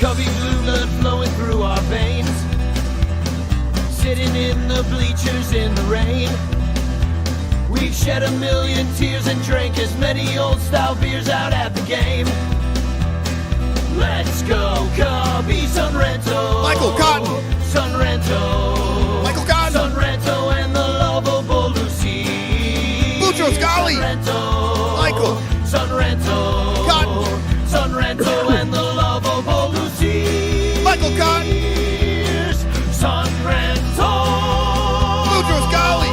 chubby blue blood flowing through our veins. Sitting in the bleachers in the rain. We've shed a million tears and drank as many old-style beers out at the game. Let's go, Cubby, Son Ranto. Michael Cotton. Son Ranto. Michael Cotton. Son Ranto and the lovable Lucy. Mucho Scali. Son Ranto. Michael. Son Ranto. Cotton. Son Ranto and the lovable Lucy. Michael Cotton. Son Ranto. Mucho Scali.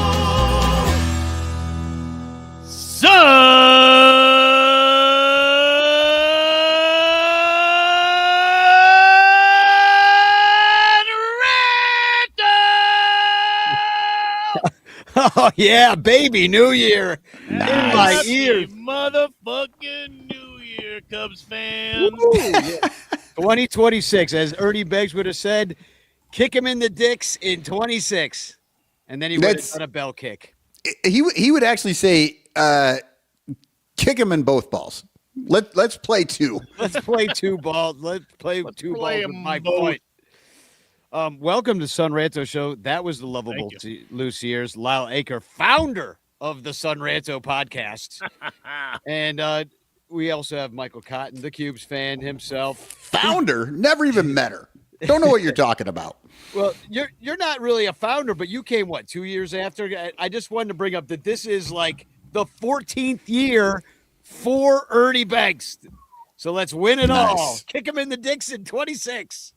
Oh, yeah, baby, New Year. Nice. In my ears. Motherfucking New Year, Cubs fans. Woo, yeah. 2026, as Ernie Beggs would have said, kick him in the dicks in 26. And then he would have done a bell kick. He would actually say, kick him in both balls. Let's play two. Let's play two balls. Let's play two balls with my point. Welcome to Son Ranto Show. That was the lovable Lucy Ears, Lyle Aker, founder of the Son Ranto podcast. And we also have Michael Cotton, the Cubes fan himself. Founder? Never even met her. Don't know what you're talking about. Well, you're not really a founder, but you came, 2 years after? I just wanted to bring up that this is like the 14th year for Ernie Beggs. So let's win it all. Kick him in the dicks in 26.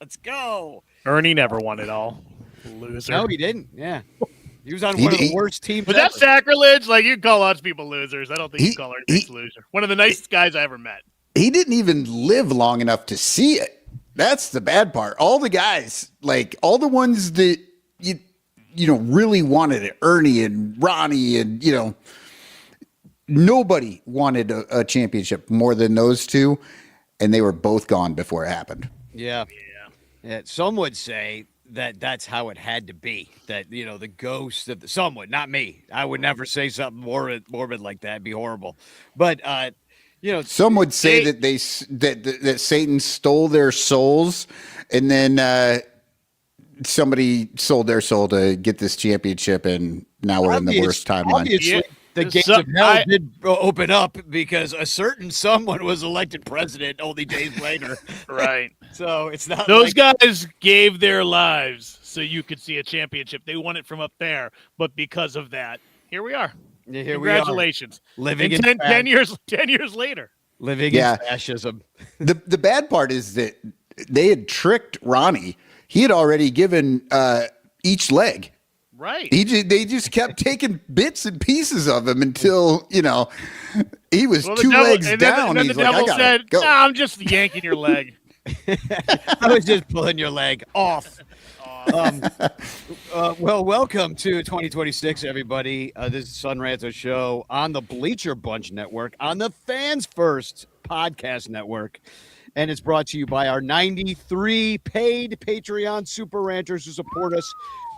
Let's go. Ernie never won it all. Loser. No, he didn't. Yeah. He was on one of the worst teams. Was that sacrilege? Like, you call lots of people losers. I don't think you call Ernie a loser. One of the nicest guys I ever met. He didn't even live long enough to see it. That's the bad part. All the guys, like all the ones that you really wanted it, Ernie and Ronnie and, nobody wanted a championship more than those two. And they were both gone before it happened. Yeah. Some would say that that's how it had to be. That, the ghost of some would, not me. I would never say something morbid like that. It'd be horrible. But, some would say that Satan stole their souls, and then somebody sold their soul to get this championship, and now we're in the worst timeline. Obviously, the gates of hell did open up because a certain someone was elected president only days later. Right. So it's not those guys gave their lives so you could see a championship. They won it from up there, but because of that, here we are. Yeah, Congratulations. We are. Living in 10 years later. Living in fascism. The bad part is that they had tricked Ronnie. He had already given each leg. Right. They just kept taking bits and pieces of him until, he was two legs down. And then the devil said, "No, I'm just yanking your leg." I was just pulling your leg off. Well, welcome to 2026, everybody. This is Son Ranto Show on the Bleacher Bunch Network, on the Fans First Podcast Network. And it's brought to you by our 93 paid Patreon super ranchers who support us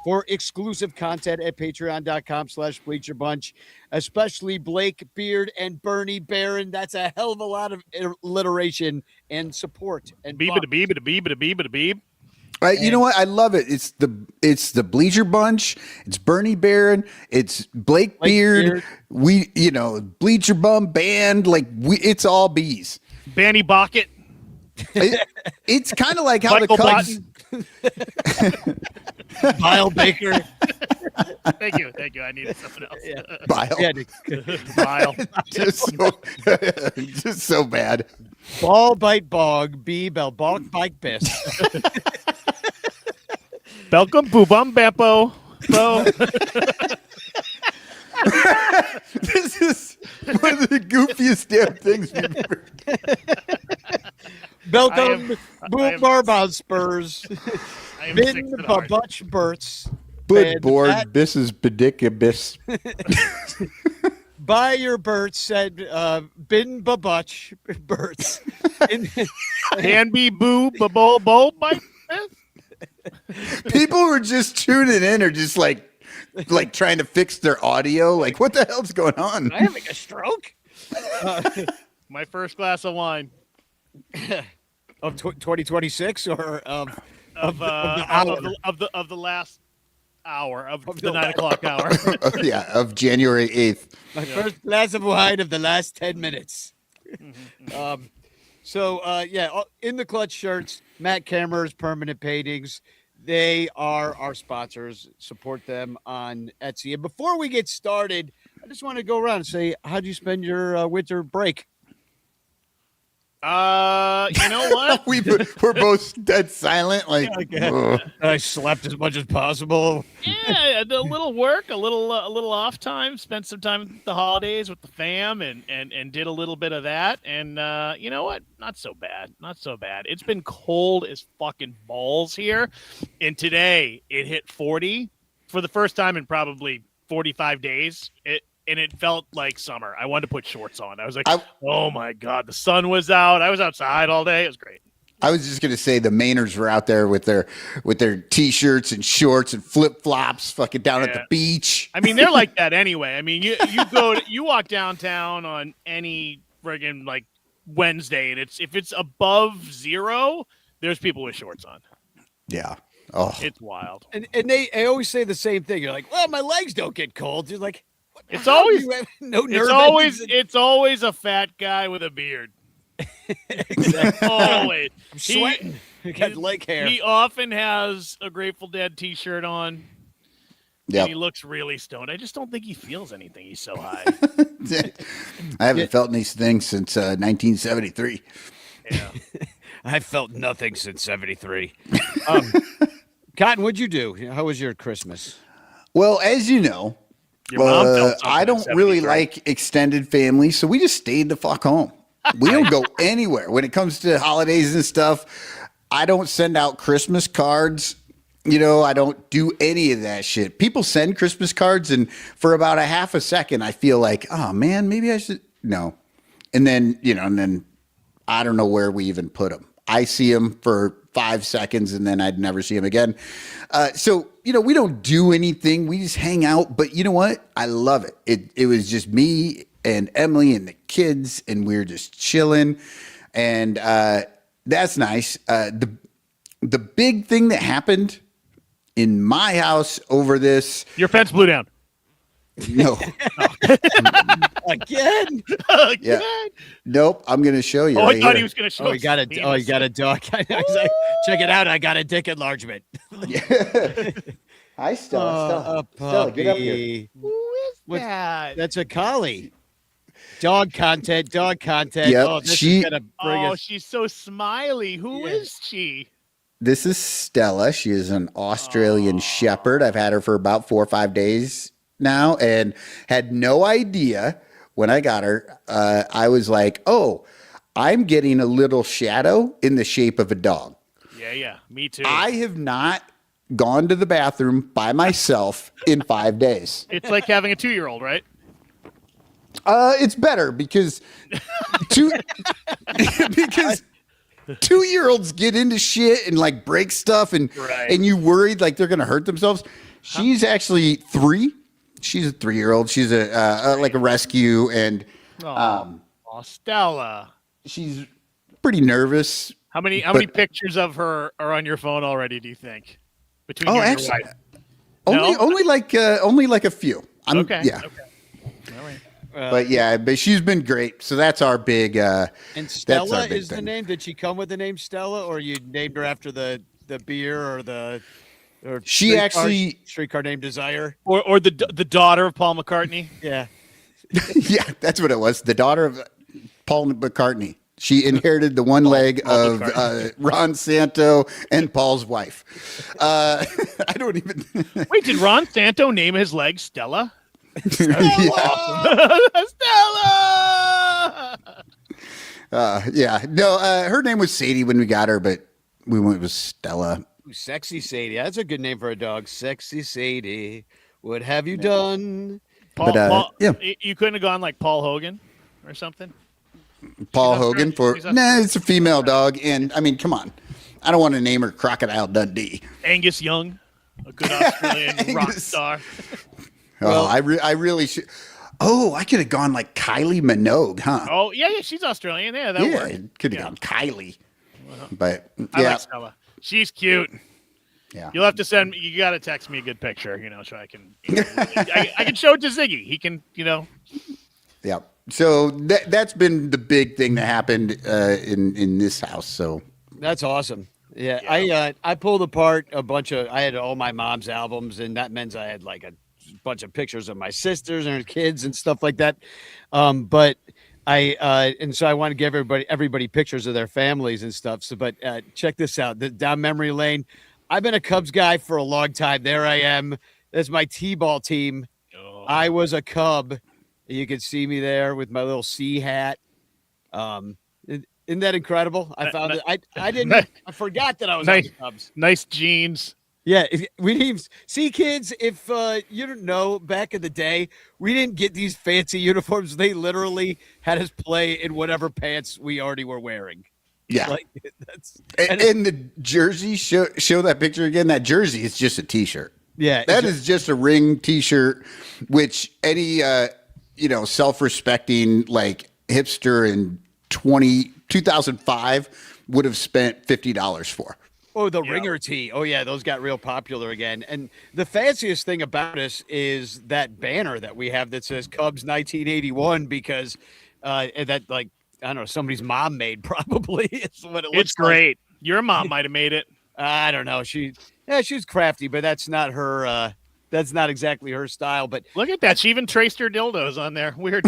for exclusive content at patreon.com/bleacherbunch, especially Blake Beard and Bernie Barron. That's a hell of a lot of alliteration and support. And beeb. You know what? I love it. It's the Bleacher Bunch. It's Bernie Barron. It's Blake Beard. We, Bleacher Bum Band. It's all bees. Banny Bockett. It's kind of like how Michael the Cubs. Bile Baker. Thank you. I needed something else. Yeah. Bile. Bile. just so bad. Ball bite bog. B bell bog bike biss. Belcom boobum bampo. Bo. This is one of the goofiest damn things we've ever done. Belcom boom barbell spurs. Bin babutch burts. Good board. This is bedicabus. Buy your Berts said bin babutch Berts. Can be boo bo bo bite. People were just tuning in or just like trying to fix their audio. Like, what the hell's going on? Am I having a stroke? My first glass of wine. Of 2026 or of the hour? of the last hour of the 9 o'clock hour. Yeah, of January 8th. My first glass of wine of the last 10 minutes. In the clutch shirts, Matt Kammerer's Permanent Paintings. They are our sponsors. Support them on Etsy. And before we get started, I just want to go around and say, how'd you spend your winter break? You know what? We're both dead silent. Like, I slept as much as possible. Yeah, a little work, a little off time. Spent some time at the holidays with the fam, and did a little bit of that. And you know what? Not so bad. Not so bad. It's been cold as fucking balls here, and today it hit 40 for the first time in probably 45 days. And it felt like summer. I wanted to put shorts on. I was like, oh my God, the sun was out. I was outside all day. It was great. I was just gonna say the Mainers were out there with their t-shirts and shorts and flip flops, fucking down at the beach. I mean, they're like that anyway. I mean, you walk downtown on any friggin' like Wednesday, and if it's above 0, there's people with shorts on. Yeah. Oh, It's wild. And they always say the same thing. You're like, well, my legs don't get cold. You're like, It's always it's always a fat guy with a beard. exactly. Always. I'm sweating. I got leg hair. He often has a Grateful Dead t-shirt on. yeah. And he looks really stoned. I just don't think he feels anything. He's so high. I haven't felt these things since 1973. Yeah. I felt nothing since 73. Cotton, what'd you do? How was your Christmas? Well, as you know, Your mom felt something I in don't really 73. like extended family, so we just stayed the fuck home. We don't go anywhere. When it comes to holidays and stuff, I don't send out Christmas cards. You know, I don't do any of that shit. People send Christmas cards, and for about a half a second, I feel like, oh man, maybe I should. No. And then, I don't know where we even put them. I see them for 5 seconds, and then I'd never see them again. So, we don't do anything. We just hang out. But you know what? I love it. It was just me and Emily and the kids, and we were just chilling. And that's nice. The big thing that happened in my house over this. Your fence blew down. No. Again? Yeah. Nope. I'm going to show you. Oh, right I thought here. he was going to show Oh, us you got his a penis. dog. I was like, check it out. I got a dick enlargement. Hi, Stella. A Stella, get up here. puppy. Who is What- that? That's a collie. Dog content. Yep, Oh, this she- is gonna bring Oh, us. she's so smiley. Who Yeah. is she? This is Stella. She is an Australian Shepherd. I've had her for about 4 or 5 days now, and had no idea when I got her. I was like, oh, I'm getting a little shadow in the shape of a dog. Yeah, me too. I have not gone to the bathroom by myself in 5 days. It's like having a 2-year-old, right? It's better because because 2-year-olds get into shit and like break stuff, and Right. and you worried like they're gonna hurt themselves. She's actually 3. She's a 3-year-old. She's like a rescue, and Oh, Stella. she's pretty nervous. How many pictures of her are on your phone already, do you think? Between Oh, you and actually, your wife? only like a few. Okay. Yeah. Okay. All right. But she's been great. So that's our big. And that's Stella our big is the thing. name. Did she come with the name Stella, or you named her after the beer or She streetcar- actually- streetcar named Desire? Or the daughter of Paul McCartney. Yeah. Yeah, that's what it was. The daughter of Paul McCartney. She inherited the one leg Paul of McCartney. Ron Santo and Paul's wife. I don't even. Wait, did Ron Santo name his leg Stella? Yeah. Stella! Yeah. No, her name was Sadie when we got her, but we went with Stella. Ooh, Sexy Sadie. That's a good name for a dog. Sexy Sadie. What have you done? Paul, yeah. You couldn't have gone like Paul Hogan or something? Paul She's Hogan for Australian. She's nah, it's a female dog, and I mean, come on, I don't want to name her Crocodile Dundee. Angus Young, a good Australian rock Angus. star. Oh, I really should. Oh, I could have gone like Kylie Minogue, huh? Oh, yeah, she's Australian. Yeah, that yeah, worked. it could have Yeah. gone Kylie. But I yeah, like Stella. She's cute. yeah. You'll have to send me. You got to text me a good picture, so I can. I can show it to Ziggy. He can, Yeah. So that's been the big thing that happened in this house. So That's awesome. Yeah. I pulled apart a bunch of. I had all my mom's albums, and that meant I had like a bunch of pictures of my sisters and her kids and stuff like that. But and so I want to give everybody pictures of their families and stuff. So, but check this out. Down memory lane. I've been a Cubs guy for a long time. There I am. That's my T-ball team. Oh. I was a Cub. You can see me there with my little C hat. Isn't that incredible? I found it. I didn't. I forgot that I was on the Cubs. Nice jeans. Yeah, we didn't even see, kids. If you don't know, back in the day, we didn't get these fancy uniforms. They literally had us play in whatever pants we already were wearing. yeah. Like And the jersey, show that picture again. That jersey is just a T-shirt. Yeah, That is just a ring T-shirt, which any self-respecting like hipster in 2005 would have spent $50 for. Oh, the ringer tee. Oh, yeah, those got real popular again. And the fanciest thing about us is that banner that we have that says Cubs 1981 because that, like, I don't know, somebody's mom made probably. It's what it looks It's great. Your mom might have made it. I don't know. She's crafty, but that's not her. That's not exactly her style. But Look at that. She even traced her dildos on there. Weird.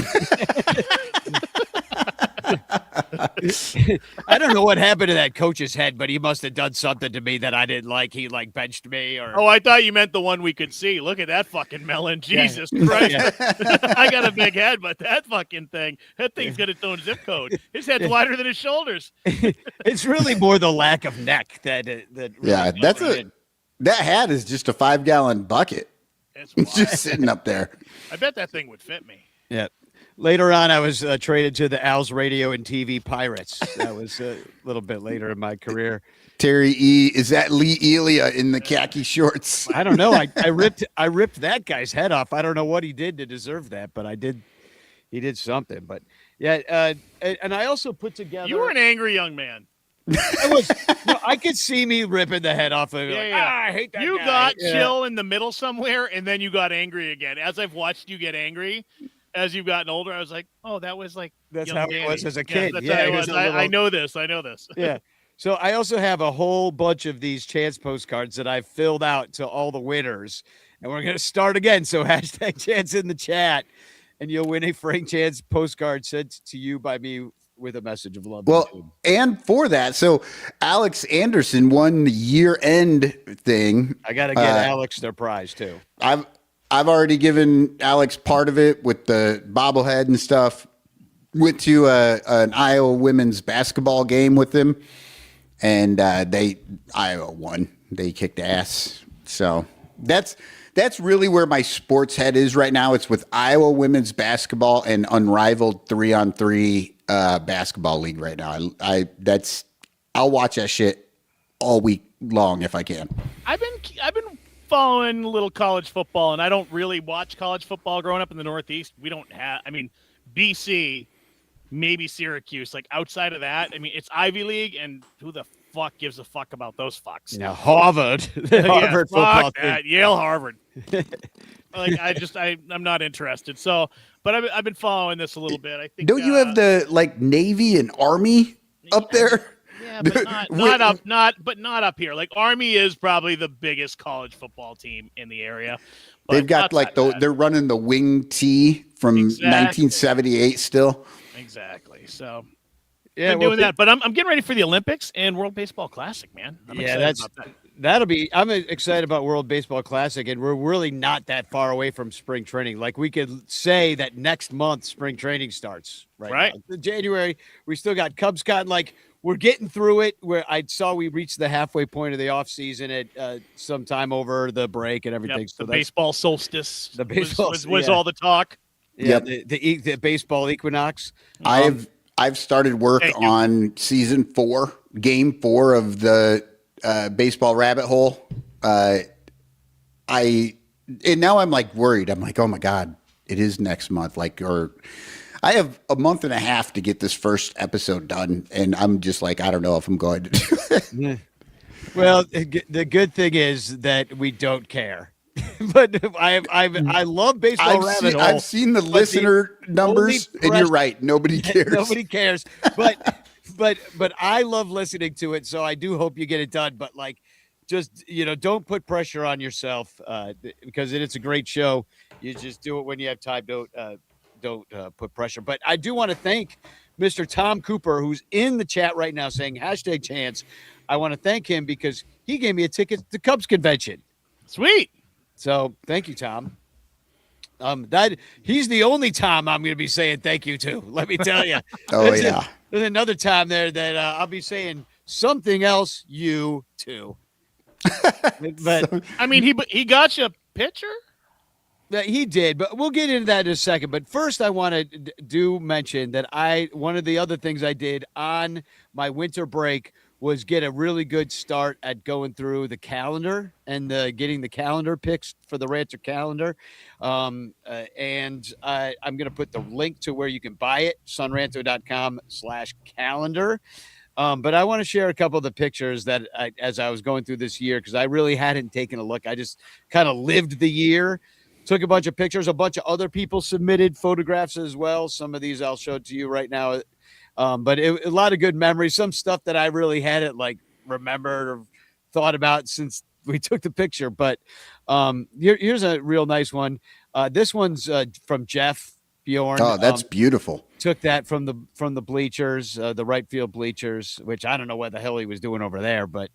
I don't know what happened to that coach's head, but he must have done something to me that I didn't like. He like benched me or. Oh, I thought you meant the one we could see. Look at that fucking melon. Jesus Christ. I got a big head, but that thing's got its own zip code. His head's wider than his shoulders. It's really more the lack of neck that really that hat is just a 5-gallon bucket. It's Just sitting up there. I bet that thing would fit me. Yeah. Later on, I was traded to the Al's Radio and TV Pirates. That was a little bit later in my career. Terry E. Is that Lee Elia in the khaki shorts? I don't know. I ripped that guy's head off. I don't know what he did to deserve that, but he did something. But yeah, and I also put together. You were an angry young man. I could see me ripping the head off of it. I hate that You guy. got chill in the middle somewhere, and then you got angry again. As I've watched you get angry, as you've gotten older, I was like, oh, that was like That's young how Danny. it was as a kid. That's Yeah, how it he was. was a little- I know this. I know this. Yeah. So I also have a whole bunch of these chance postcards that I've filled out to all the winners, and we're going to start again. So hashtag chance in the chat, and you'll win a Frank Chance postcard sent to you by me with a message of love. Well, and for that, so Alex Anderson won the year-end thing. I got to get Alex their prize too. I've already given Alex part of it with the bobblehead and stuff. Went to an Iowa women's basketball game with them, and Iowa won. They kicked ass. So that's really where my sports head is right now. It's with Iowa women's basketball and unrivaled 3-on-3 basketball league right now. I'll watch that shit all week long if I can. I've been following a little college football, and I don't really watch college football growing up in the Northeast. We don't have, BC, maybe Syracuse. Like outside of that, it's Ivy League, and who the fuck gives a fuck about those fucks? Now Harvard, the Harvard football fuck that. team. Yale, Harvard. I'm not interested. So, but I've been following this a little bit. I think. Don't you have the Navy and Army up there? Yeah, but not up here. Like Army is probably the biggest college football team in the area. But They've got they're running the wing T from 1978 still. Exactly. So Yeah, been doing that, but I'm getting ready for the Olympics and World Baseball Classic, man. I'm excited about that. I'm excited about World Baseball Classic, and we're really not that far away from spring training. Like we could say that next month spring training starts. Right. Now. January, we still got Cubs Cotton. Like we're getting through it. Where I saw we reached the halfway point of the off season at sometime over the break and everything. Yep, so the baseball solstice. The baseball was all the talk. Yeah, the baseball equinox. I've started work on season 4, game 4 of the baseball rabbit hole. And now I'm like worried. I'm like, oh my God, it is next month. I have a month and a half to get this first episode done, and I'm just like, I don't know if I'm going to do it. Well, the good thing is that we don't care. But I love baseball rabbit hole. I've seen the listener numbers, and you're right. Nobody cares. Nobody cares. But I love listening to it, so I do hope you get it done. But like, just don't put pressure on yourself because it's a great show. You just do it when you have time. Don't put pressure. But I do want to thank Mr. Tom Cooper, who's in the chat right now saying #chance. I want to thank him because he gave me a ticket to Cubs convention. Sweet. So thank you, Tom. That he's the only Tom I'm going to be saying thank you to. Let me tell you. Oh, There's another time there that I'll be saying something else. You too. But I mean, he got you a pitcher. He did, but we'll get into that in a second. But first, I want to mention that one of the other things I did on my winter break was get a really good start at going through the calendar and getting the calendar picks for the Rancher calendar. And I'm going to put the link to where you can buy it, sonranto.com/calendar. But I want to share a couple of the pictures that as I was going through this year, because I really hadn't taken a look. I just kind of lived the year. Took a bunch of pictures. A bunch of other people submitted photographs as well. Some of these I'll show to you right now. But a lot of good memories. Some stuff that I really hadn't remembered or thought about since we took the picture. But here's a real nice one. This one's from Jeff Bjorn. Oh, that's beautiful. Took that from the bleachers, the right field bleachers, which I don't know what the hell he was doing over there, but.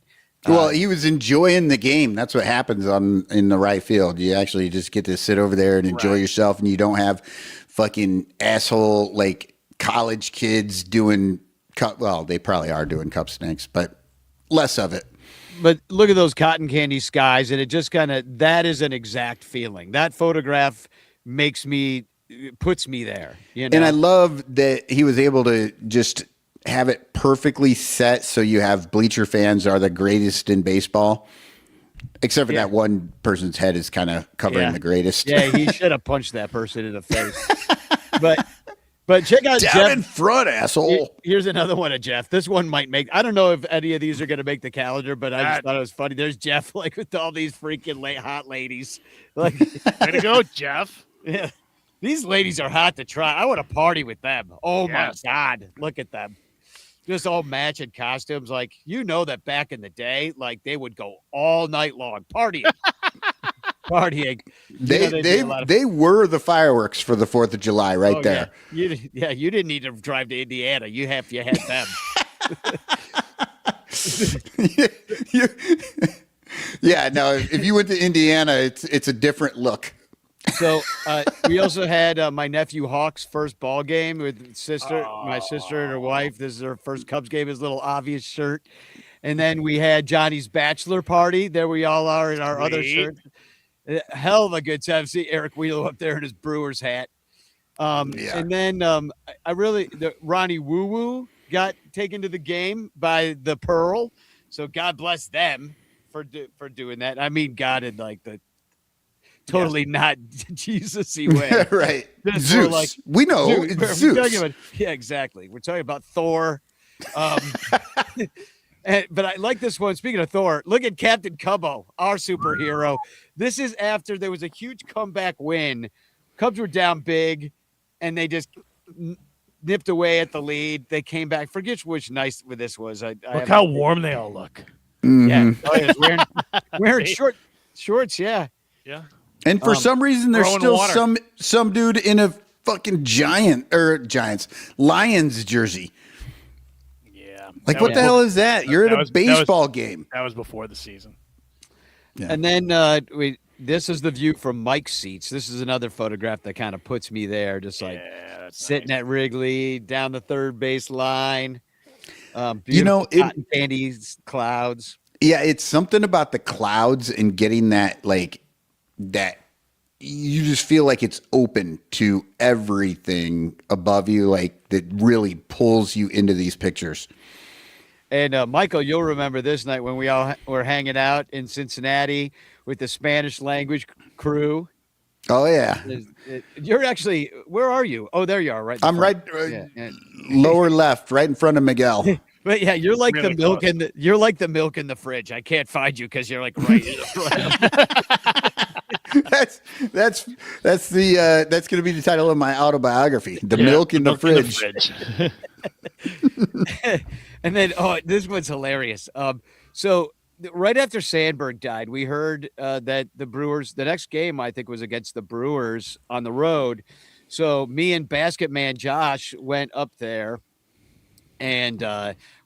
Well, he was enjoying the game. That's what happens in the right field. You actually just get to sit over there and enjoy yourself, and you don't have fucking asshole college kids doing cup. Well, they probably are doing cup snakes, but less of it. But look at those cotton candy skies, and it just that is an exact feeling. That photograph puts me there. And I love that he was able to just have it perfectly set so you have bleacher fans are the greatest in baseball, except for that one person's head is kind of covering the greatest. Yeah, he should have punched that person in the face. But check out down Jeff in front, asshole. Here's another one of Jeff. This one might make. I don't know if any of these are going to make the calendar, but I just thought it was funny. There's Jeff with all these freaking hot ladies. Way to go, Jeff. Yeah, these ladies are hot to try. I want to party with them. Oh my God, look at them. Just all matching costumes. That back in the day, they would go all night long partying. They were the fireworks for the 4th of July there. Yeah. You didn't need to drive to Indiana. You had them. No, if you went to Indiana, it's a different look. So we also had my nephew Hawk's first ball game with my sister and her wife. This is her first Cubs game, his little obvious shirt. And then we had Johnny's bachelor party. There we all are in our other shirts. Hell of a good time. See Eric Wheelo up there in his Brewers hat. And then Ronnie Woo Woo got taken to the game by the Pearl. So God bless them for doing that. I mean, God in the totally not Jesus-y way. Right. Zeus. We know it's Zeus. Yeah, exactly. We're talking about Thor. But I like this one. Speaking of Thor, look at Captain Cubbo, our superhero. This is after there was a huge comeback win. Cubs were down big, and they just nipped away at the lead. They came back. Forget which nice this was. Look how warm they all look. Mm-hmm. Yeah. Oh, yeah. Wearing shorts. Yeah. Yeah. And for some reason, there's still water. some dude in a fucking Lions jersey. Yeah. What the hell is that? You're at a baseball game. That was before the season. Yeah. And then this is the view from Mike's seats. This is another photograph that kind of puts me there, just sitting at Wrigley down the third base line. Cotton candy clouds. Yeah, it's something about the clouds and getting that that you just feel like it's open to everything above you, that really pulls you into these pictures. And Michael, you'll remember this night when we all were hanging out in Cincinnati with the Spanish language crew. Oh yeah, You're actually, where are you? Oh, there you are. Right. in the I'm front. right Yeah. lower left, right in front of Miguel. But yeah, you're like Really the milk close. you're like the milk in the fridge. I can't find you because you're like right in the front. That's going to be the title of my autobiography, The Milk in the Fridge. And then, this one's hilarious. So right after Sandberg died, we heard that the Brewers, the next game I think was against the Brewers on the road. So me and Basket Man Josh went up there. And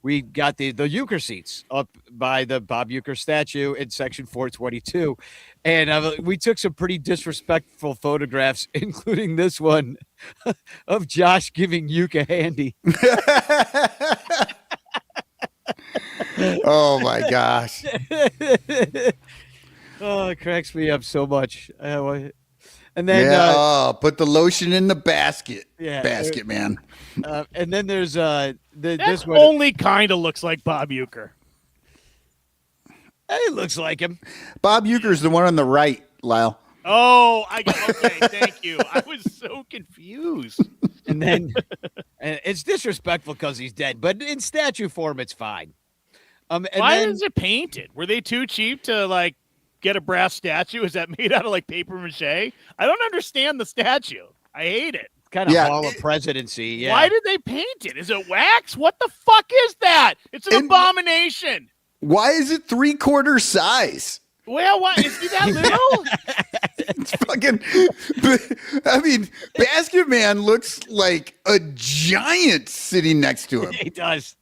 we got the Euchre seats up by the Bob Euchre statue in section 422. And we took some pretty disrespectful photographs, including this one of Josh giving Euchre a handy. Oh, my gosh. Oh, it cracks me up so much. And then put the lotion in the basket. Yeah, basket man. And then there's That this one. only kind of looks like Bob Euchre. It looks like him. Bob Euchre's the one on the right, Lyle. Oh, okay. Thank you. I was so confused. And then and it's disrespectful because he's dead, but in statue form, it's fine. And Why then, is it painted? Were they too cheap to like get a brass statue? Is that made out of like paper mache? I don't understand the statue. I hate it. kind of Hall of Presidency? Yeah. Why did they paint it? Is it wax? What the fuck is that? It's an abomination. Why is it 3/4 size? Well, what is he that little? It's fucking. I mean, Basket Man looks like a giant sitting next to him. He does.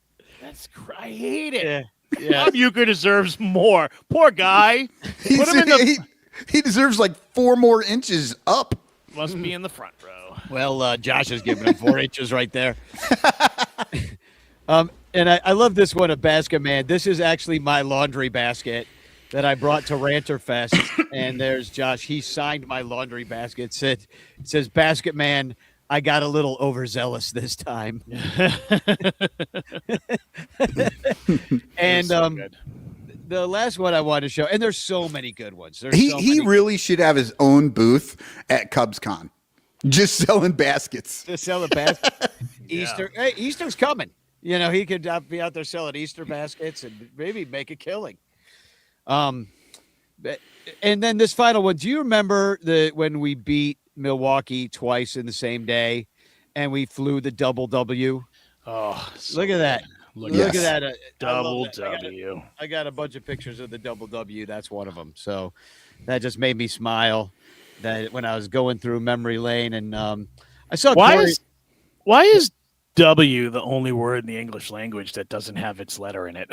I hate it. Yeah. Bob Euchre deserves more. Poor guy. Put him in the. He deserves like 4 more inches up. Must be in the front row. Well, Josh is giving him 4 inches right there. And I love this one of Basket Man. This is actually my laundry basket that I brought to Ranter Fest. And there's Josh. He signed my laundry basket. It says, Basket Man, I got a little overzealous this time. And So good. the last one I wanted to show, and there's so many good ones. He really should have his own booth at CubsCon, just selling baskets. to sell a basket. Easter, hey, Easter's coming. You know, he could be out there selling Easter baskets and maybe make a killing. And then this final one. Do you remember when we beat Milwaukee twice in the same day, and we flew the double W? Oh, Look at that! Look Yes. at that! double I W. I got a bunch of pictures of the double W. That's one of them. So that just made me smile. That when I was going through memory lane, and I saw Why is W the only word in the English language that doesn't have its letter in it?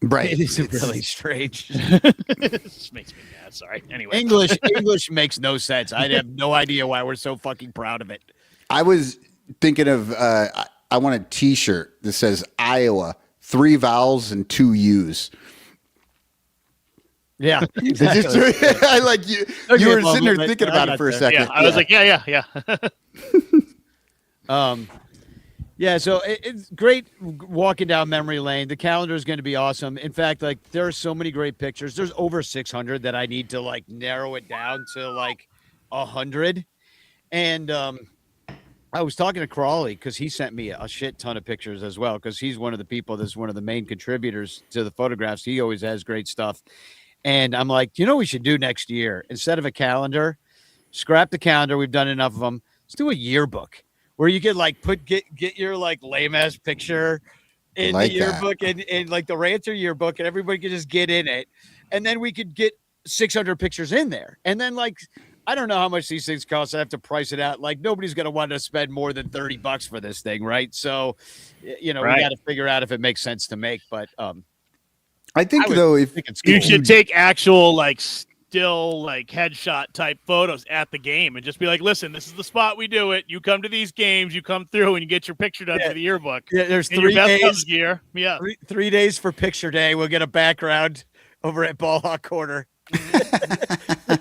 Right. It is really strange. This makes me mad. Sorry. Anyway, English makes no sense. I have no idea why we're so fucking proud of it. I was thinking of I want a T-shirt that says Iowa, 3 vowels and 2 U's. Yeah, I like you. Okay, You were well, sitting there but thinking I about got it for a there. second. yeah, I was like, yeah. So it's great walking down memory lane. The calendar is going to be awesome. In fact, like there are so many great pictures. There's over 600 that I need to like narrow it down to like 100. And I was talking to Crawley because he sent me a shit ton of pictures as well, because he's one of the people that's one of the main contributors to the photographs. He always has great stuff. And I'm like, you know what we should do next year? Instead of a calendar, scrap the calendar. We've done enough of them. Let's do a yearbook where you could like get your like lame ass picture in Like the yearbook and like the Ranter yearbook, and everybody could just get in it. And then we could get 600 pictures in there. And then like, I don't know how much these things cost. I have to price it out. Like nobody's going to want to spend more than $30 for this thing. Right. So, you know, Right. we got to figure out if it makes sense to make, but I think I would though, if think it's cool. You should take actual like still like headshot type photos at the game and just be like, listen, this is the spot we do it. You come to these games, you come through and you get your picture done for the yearbook. Yeah, there's In your 3 best Cubs days. gear. Yeah. 3 days for picture day. We'll get a background over at Ball Hawk Corner. Because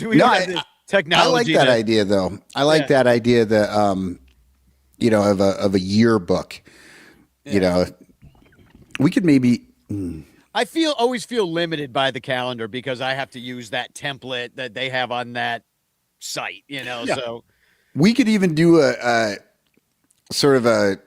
we don't have the I like technology. that idea though. I like that idea that you know, of a yearbook. You know, we could maybe I always feel limited by the calendar because I have to use that template that they have on that site, Yeah. So We could even do a sort of a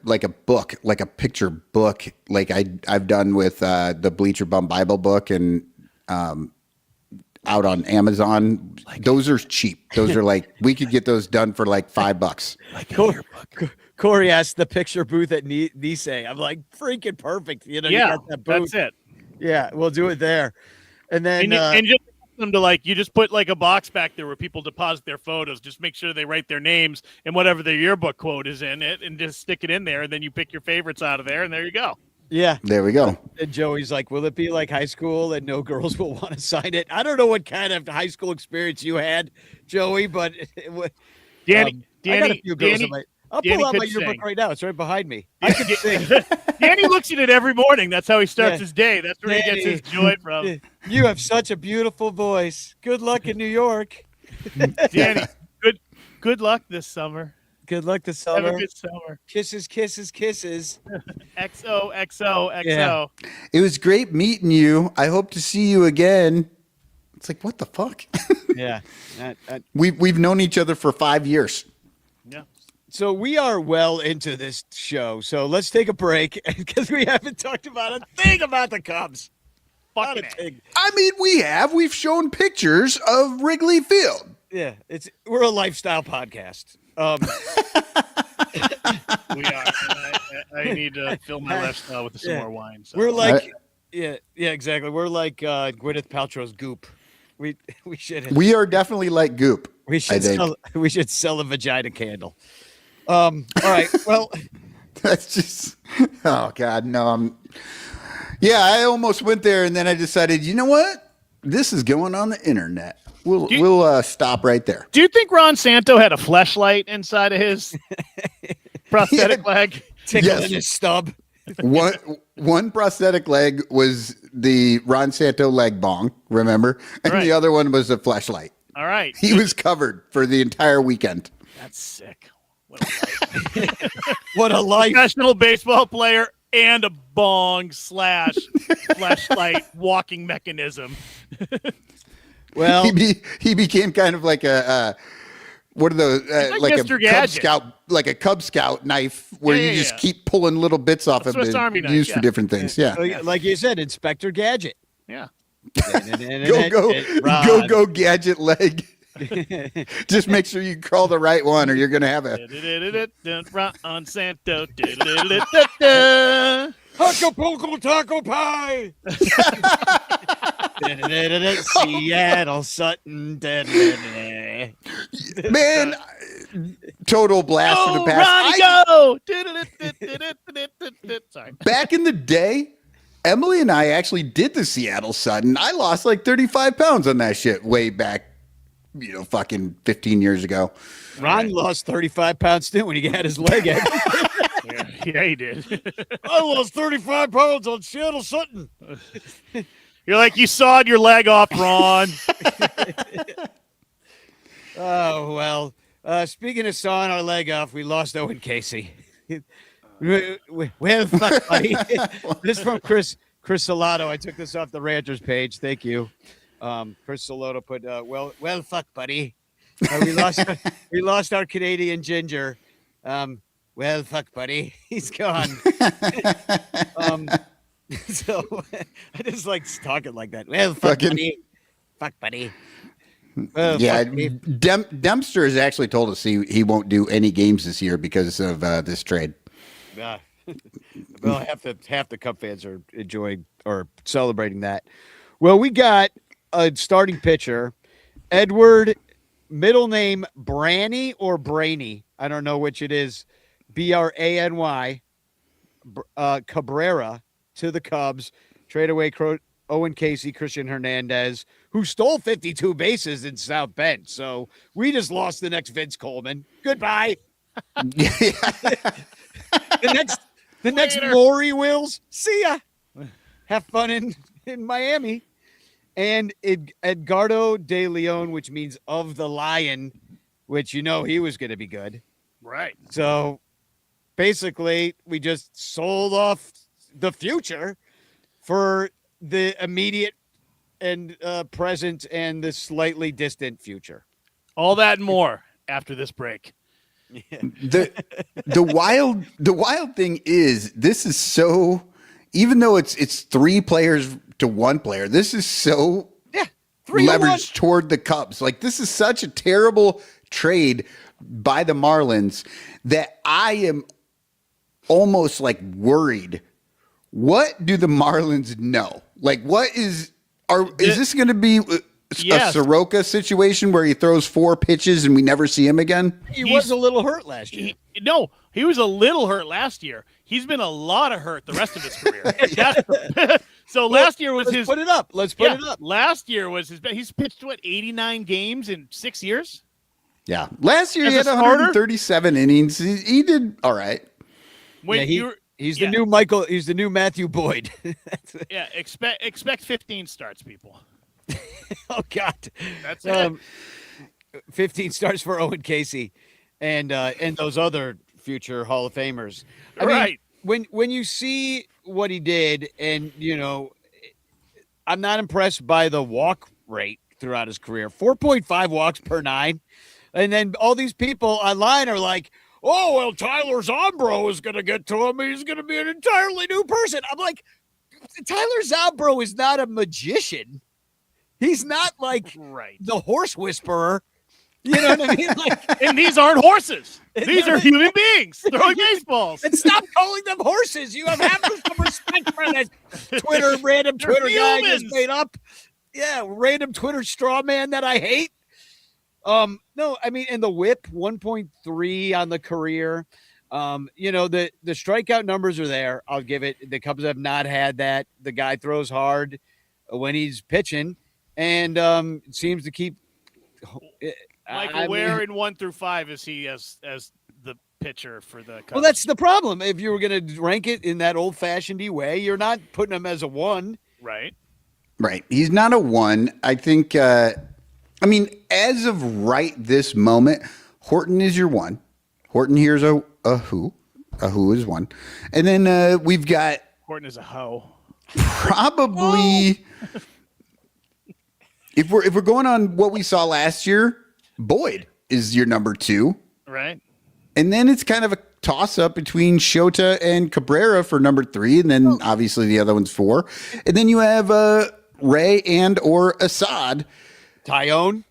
book, like a picture book, like I've done with the Bleacher Bum Bible book and out on Amazon. Those are cheap. Those are we could get those done for like $5. Corey asked the picture booth at Nisei. I'm like, freaking perfect. You got that booth. That's it. Yeah, we'll do it there. And then And just them to you just put a box back there where people deposit their photos. Just make sure they write their names and whatever their yearbook quote is in it, and just stick it in there. And then you pick your favorites out of there, and there you go. yeah, There we go. and Joey's like, will it be like high school and no girls will want to sign it? I don't know what kind of high school experience you had, Joey, but Danny, I got a few girls Danny, in my. I'll Danny pull out my could yearbook sing. right now. It's right behind me. I can sing. Danny looks at it every morning. That's how he starts Yeah. his day. That's where he gets his joy from. You have such a beautiful voice. Good luck in New York. Danny, good luck this summer. Good luck this Have summer. a good summer. Kisses, kisses, kisses. XOXOXO. Yeah. It was great meeting you. I hope to see you again. It's like, what the fuck? Yeah. We've known each other for 5 years. Yeah. So we are well into this show. So let's take a break because we haven't talked about a thing about the Cubs. Not a thing. I mean, we've shown pictures of Wrigley Field. Yeah, we're a lifestyle podcast. We are. And I need to fill my lifestyle with some more wine. So. We're like, yeah, exactly. We're like Gwyneth Paltrow's Goop. We should. We are definitely like Goop. We should sell a vagina candle. All right. Well, That's just, oh God, no. Yeah, I almost went there, and then I decided, you know what? This is going on the internet. We'll stop right there. Do you think Ron Santo had a fleshlight inside of his prosthetic leg? tickle in his stub. One prosthetic leg was the Ron Santo leg bong, remember? And Right. the other one was a fleshlight. All right. He was covered for the entire weekend. That's sick. What a life. What a life. Professional baseball player and a bong / flashlight walking mechanism. Well, He became kind of like a what are those like like a Mr. Cub Gadget. Scout, like a Cub Scout knife where Yeah, you just yeah. keep pulling little bits off of Swiss it, Army knife, used for yeah. different things. Yeah. like you said, Inspector Gadget. Yeah. Go gadget leg. Just make sure you call the right one, or you're gonna have a. Ron Santo. Acapulco taco pie. Seattle Sutton. Man, total blast from the Go, past. Ronnie, go! Sorry. Back in the day, Emily and I actually did the Seattle Sudden. I lost like 35 pounds on that shit way back, fucking 15 years ago. Ron lost 35 pounds too when he got his leg out. Yeah, he did. I lost 35 pounds on Seattle Sutton. You're like, you sawed your leg off, Ron. Oh, well. Speaking of sawing our leg off, we lost Owen Casey. Well, fuck, buddy. This is from Chris Salato. I took this off the Ranchers page. Thank you. Chris Salato put, well, fuck, buddy. We lost our Canadian ginger. Well, fuck, buddy. He's gone. So I just like talking like that. Well, fuck, buddy. Fuck, buddy. Well, Yeah, fuck me. Dempster has actually told us he won't do any games this year because of this trade. Yeah. Well, half the Cub fans are enjoying or celebrating that. Well, we got a starting pitcher, Edward, middle name Branny or Brainy. I don't know which it is. Brany, Cabrera to the Cubs. Trade away Owen Casey, Christian Hernandez, who stole 52 bases in South Bend. So we just lost the next Vince Coleman. Goodbye. The next Maury Wills. See ya. Have fun in Miami. And Edgardo de Leon, which means of the lion, which he was going to be good. Right. So basically, we just sold off the future for the immediate and present and the slightly distant future. All that and more after this break. The wild thing is this is so, even though it's 3 players to 1 player, this is so 3 to 1. leveraged toward the Cubs. Like, this is such a terrible trade by the Marlins that I am almost like worried. What do the Marlins know? Like, is this going to be a Soroka situation where he throws 4 pitches and we never see him again? He was a little hurt last year. He was a little hurt last year. He's been a lot of hurt the rest of his career. So last year was his. Put it up. Let's put it up. Last year was his. He's pitched 89 games in 6 years. Yeah, last year As he had a starter? 137 innings. He did all right. He's the new Michael. He's the new Matthew Boyd. Expect 15 starts, people. Oh God, That's it. 15 starts for Owen Casey, and those other future Hall of Famers. I Right. mean, when you see what he did, and I'm not impressed by the walk rate throughout his career. 4.5 walks per 9, and then all these people online are like, "Oh well, Tyler Zombro is going to get to him. He's going to be an entirely new person." I'm like, Tyler Zombro is not a magician. He's not like the horse whisperer. You know what I mean? Like, and these aren't horses. These are human beings throwing baseballs. and stop calling them horses. You have some respect for that random Twitter guy just made up. Yeah, random Twitter straw man that I hate. No, I mean, and the whip 1.3 on the career. The strikeout numbers are there. I'll give it. The Cubs have not had that. The guy throws hard when he's pitching, and it seems to keep. Michael, where in 1 through 5 is he as the pitcher for the Cubs? Well, that's the problem. If you were going to rank it in that old-fashioned way, you're not putting him as a 1. Right. He's not a 1. I think. I mean, as of right this moment, Horton is your 1. Horton here's a who. A who is 1, and then we've got Horton is a hoe. Probably. If we're going on what we saw last year, Boyd is your number 2. Right. And then it's kind of a toss-up between Shota and Cabrera for number 3, and then obviously the other one's 4. And then you have Ray and or Assad. Tyone.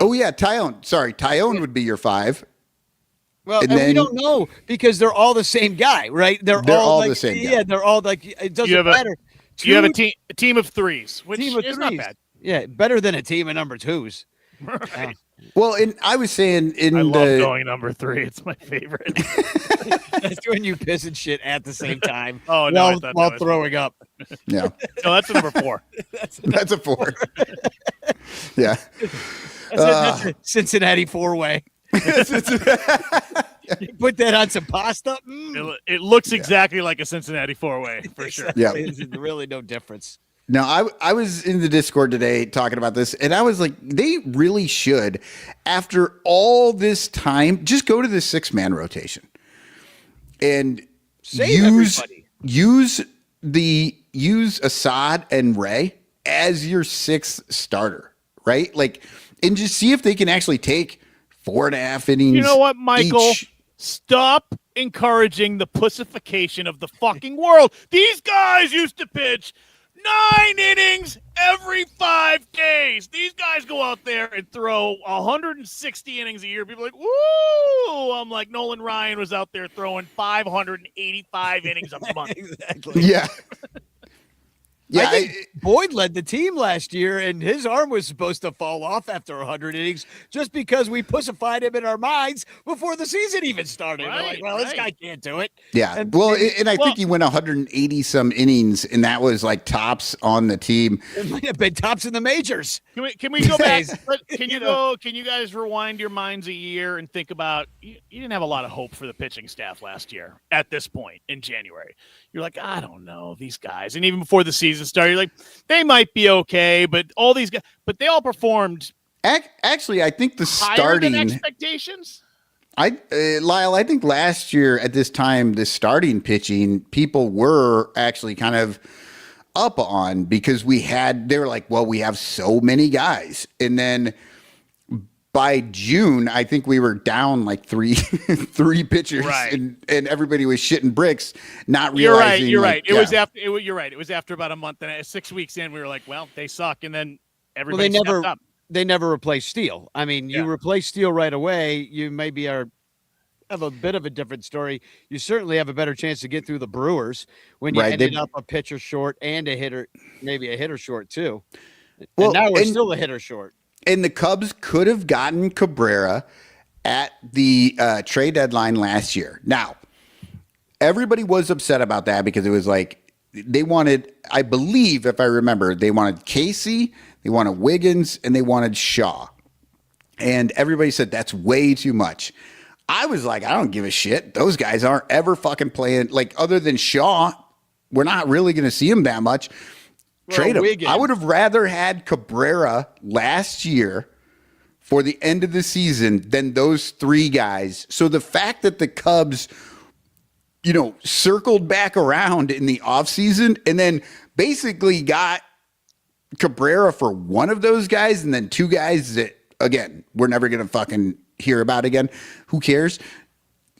Oh, yeah, Tyone. Sorry, Tyone would be your 5. Well, and we don't know because they're all the same guy, right? They're all like, the same guy. Yeah, they're all like, it doesn't matter. You have a team of 3s, which is not threes. bad. Yeah, better than a team of number 2s. Right. Well, and I was saying I love going number 3. It's my favorite. That's when you piss and shit at the same time. Oh, no. While throwing up. Yeah. No, that's a number 4. That's a 4. Yeah. That's a Cincinnati 4-way. You put that on some pasta. It looks exactly like a Cincinnati 4-way for sure. Yeah. There's really no difference. No, I was in the Discord today talking about this, and I was like, they really should, after all this time, just go to the 6-man rotation and use Assad and Ray as your 6th starter, right? Like, and just see if they can actually take 4.5 innings. You know what, Michael? Stop encouraging the pussification of the fucking world. These guys used to pitch 9 innings every 5 days. These guys go out there and throw 160 innings a year. People are like, woo! I'm like, Nolan Ryan was out there throwing 585 innings a month. Exactly. Yeah. Yeah, I think Boyd led the team last year, and his arm was supposed to fall off after 100 innings just because we pussified him in our minds before the season even started. We're like, well, this guy can't do it. Yeah. And I think he went 180 some innings, and that was like tops on the team. It might have been tops in the majors. Can we go back? Can you guys rewind your minds a year and think about you didn't have a lot of hope for the pitching staff last year at this point in January. You're like, I don't know these guys. And even before the season started, you're like, they might be okay, but all these guys, but they all performed. Actually, I think the higher starting than expectations. Lyle, I think last year at this time, the starting pitching, people were actually kind of up on because they were like, well, we have so many guys. And then by June, I think we were down like three pitchers, Right. and everybody was shitting bricks, not You're right. realizing. You're like, right. It was after. You're right. It was after about a month and 6 weeks in. We were like, well, they suck, and then everybody stepped up. They never replaced Steele. I mean, you replace Steele right away, you maybe have a bit of a different story. You certainly have a better chance to get through the Brewers when you ended up a pitcher short and a hitter, maybe a hitter short too. Well, and now we're still a hitter short. And the Cubs could have gotten Cabrera at the trade deadline last year. Now, everybody was upset about that because it was like they wanted, I believe, if I remember, they wanted Casey, they wanted Wiggins, and they wanted Shaw. And everybody said that's way too much. I was like, I don't give a shit. Those guys aren't ever fucking playing. Like, other than Shaw, we're not really going to see him that much. Trade him. I would have rather had Cabrera last year for the end of the season than those three guys. So the fact that the Cubs, circled back around in the offseason and then basically got Cabrera for one of those guys and then two guys that, again, we're never going to fucking hear about again. Who cares?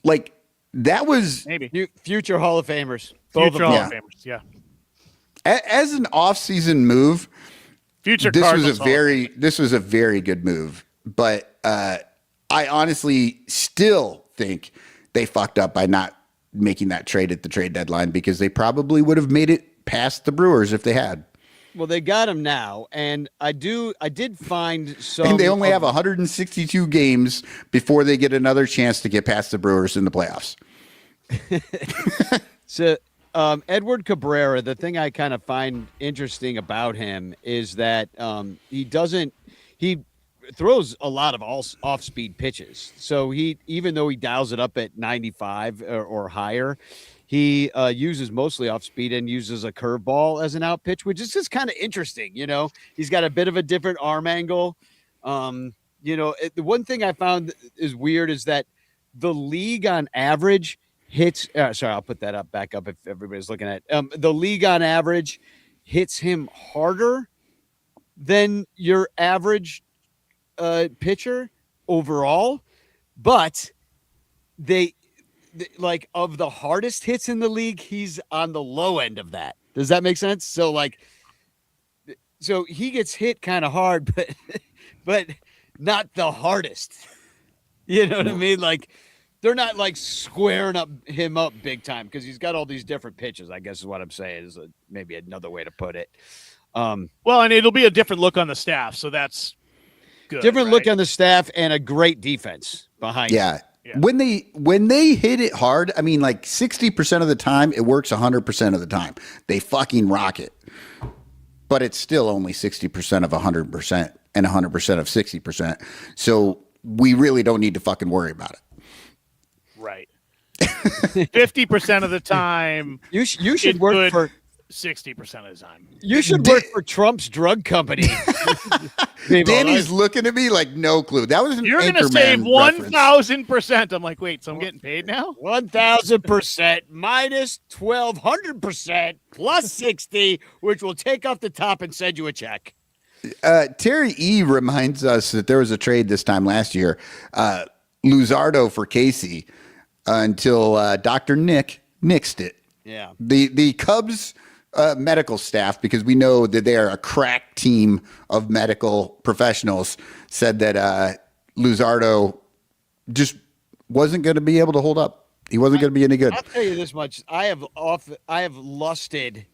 Like, that was maybe future Hall of Famers. Future Hall of Famers, yeah. As an off-season move, this was a very good move. But I honestly still think they fucked up by not making that trade at the trade deadline because they probably would have made it past the Brewers if they had. Well, they got him now, and I did find some. And they only have 162 games before they get another chance to get past the Brewers in the playoffs. So. Edward Cabrera, the thing I kind of find interesting about him is that he throws a lot of off-speed pitches. So even though he dials it up at 95 or higher, he uses mostly off-speed and uses a curveball as an out pitch, which is just kind of interesting. He's got a bit of a different arm angle. The one thing I found is weird is that the league on average hits. Sorry, I'll put that back up if everybody's looking at it. The league on average hits him harder than your average pitcher overall, but like of the hardest hits in the league, he's on the low end of that. Does that make sense? So he gets hit kind of hard, but not the hardest. You know what I mean? Like, they're not like squaring him up big time because he's got all these different pitches, I guess is what I'm saying, is maybe another way to put it. Well, and it'll be a different look on the staff, so that's good. Different look on the staff and a great defense behind him. Yeah. When they hit it hard, I mean, like 60% of the time, it works 100% of the time. They fucking rock it. But it's still only 60% of 100% and 100% of 60%. So we really don't need to fucking worry about it. Right. 50% of the time. You should work for 60% of the time. You should work for Trump's drug company. Danny's looking at me like no clue. That was an You're going to save 1,000%. I'm like, wait, so I'm getting paid now? 1,000% minus 1,200% plus 60, which will take off the top and send you a check. Terry E reminds us that there was a trade this time last year. Luzardo for Casey until Dr. Nick nixed it. Yeah. The Cubs medical staff, because we know that they are a crack team of medical professionals, said that Luzardo just wasn't going to be able to hold up. He wasn't going to be any good. I'll tell you this much. I have lusted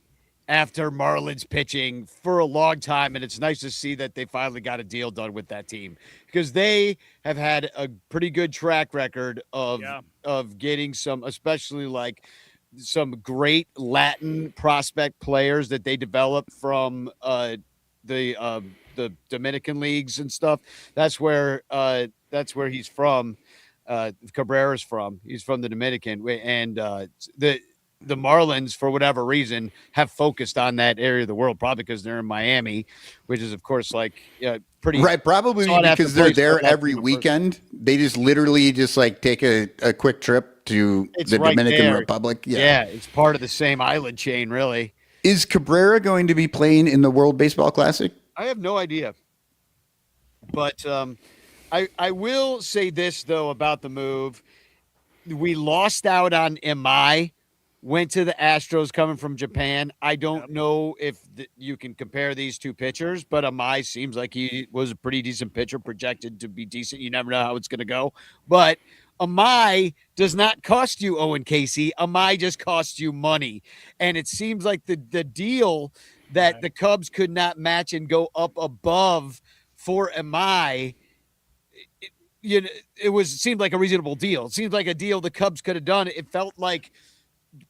after Marlins pitching for a long time, and it's nice to see that they finally got a deal done with that team because they have had a pretty good track record of getting some, especially like some great Latin prospect players that they developed from the Dominican leagues and stuff. That's where he's from. Cabrera's from. He's from the Dominican, and the Marlins, for whatever reason, have focused on that area of the world, probably because they're in Miami, which is, of course, like pretty right. Probably because they're there every weekend. They just literally like take a quick trip to the Dominican Republic. Yeah, it's part of the same island chain, really. Is Cabrera going to be playing in the World Baseball Classic? I have no idea. But I will say this, though, about the move. We lost out on Imai, went to the Astros coming from Japan. I don't know if you can compare these two pitchers, but Imai seems like he was a pretty decent pitcher, projected to be decent. You never know how it's going to go. But Imai does not cost you, Owen Casey. Imai just costs you money. And it seems like the deal that the Cubs could not match and go up above for Imai, it seemed like a reasonable deal. It seemed like a deal the Cubs could have done. It felt like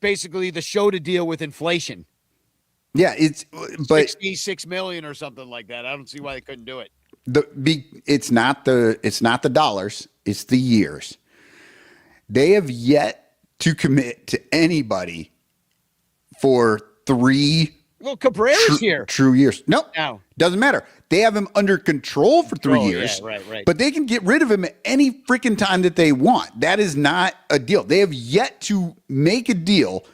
basically the show to deal with inflation. Yeah, but 66 million or something like that. I don't see why they couldn't do it. It's not the dollars, it's the years. They have yet to commit to anybody for 3 Cabrera's here. True years. Nope. No. Doesn't matter. They have him under control for 3 years. Yeah, right. But they can get rid of him at any freaking time that they want. That is not a deal. They have yet to make a deal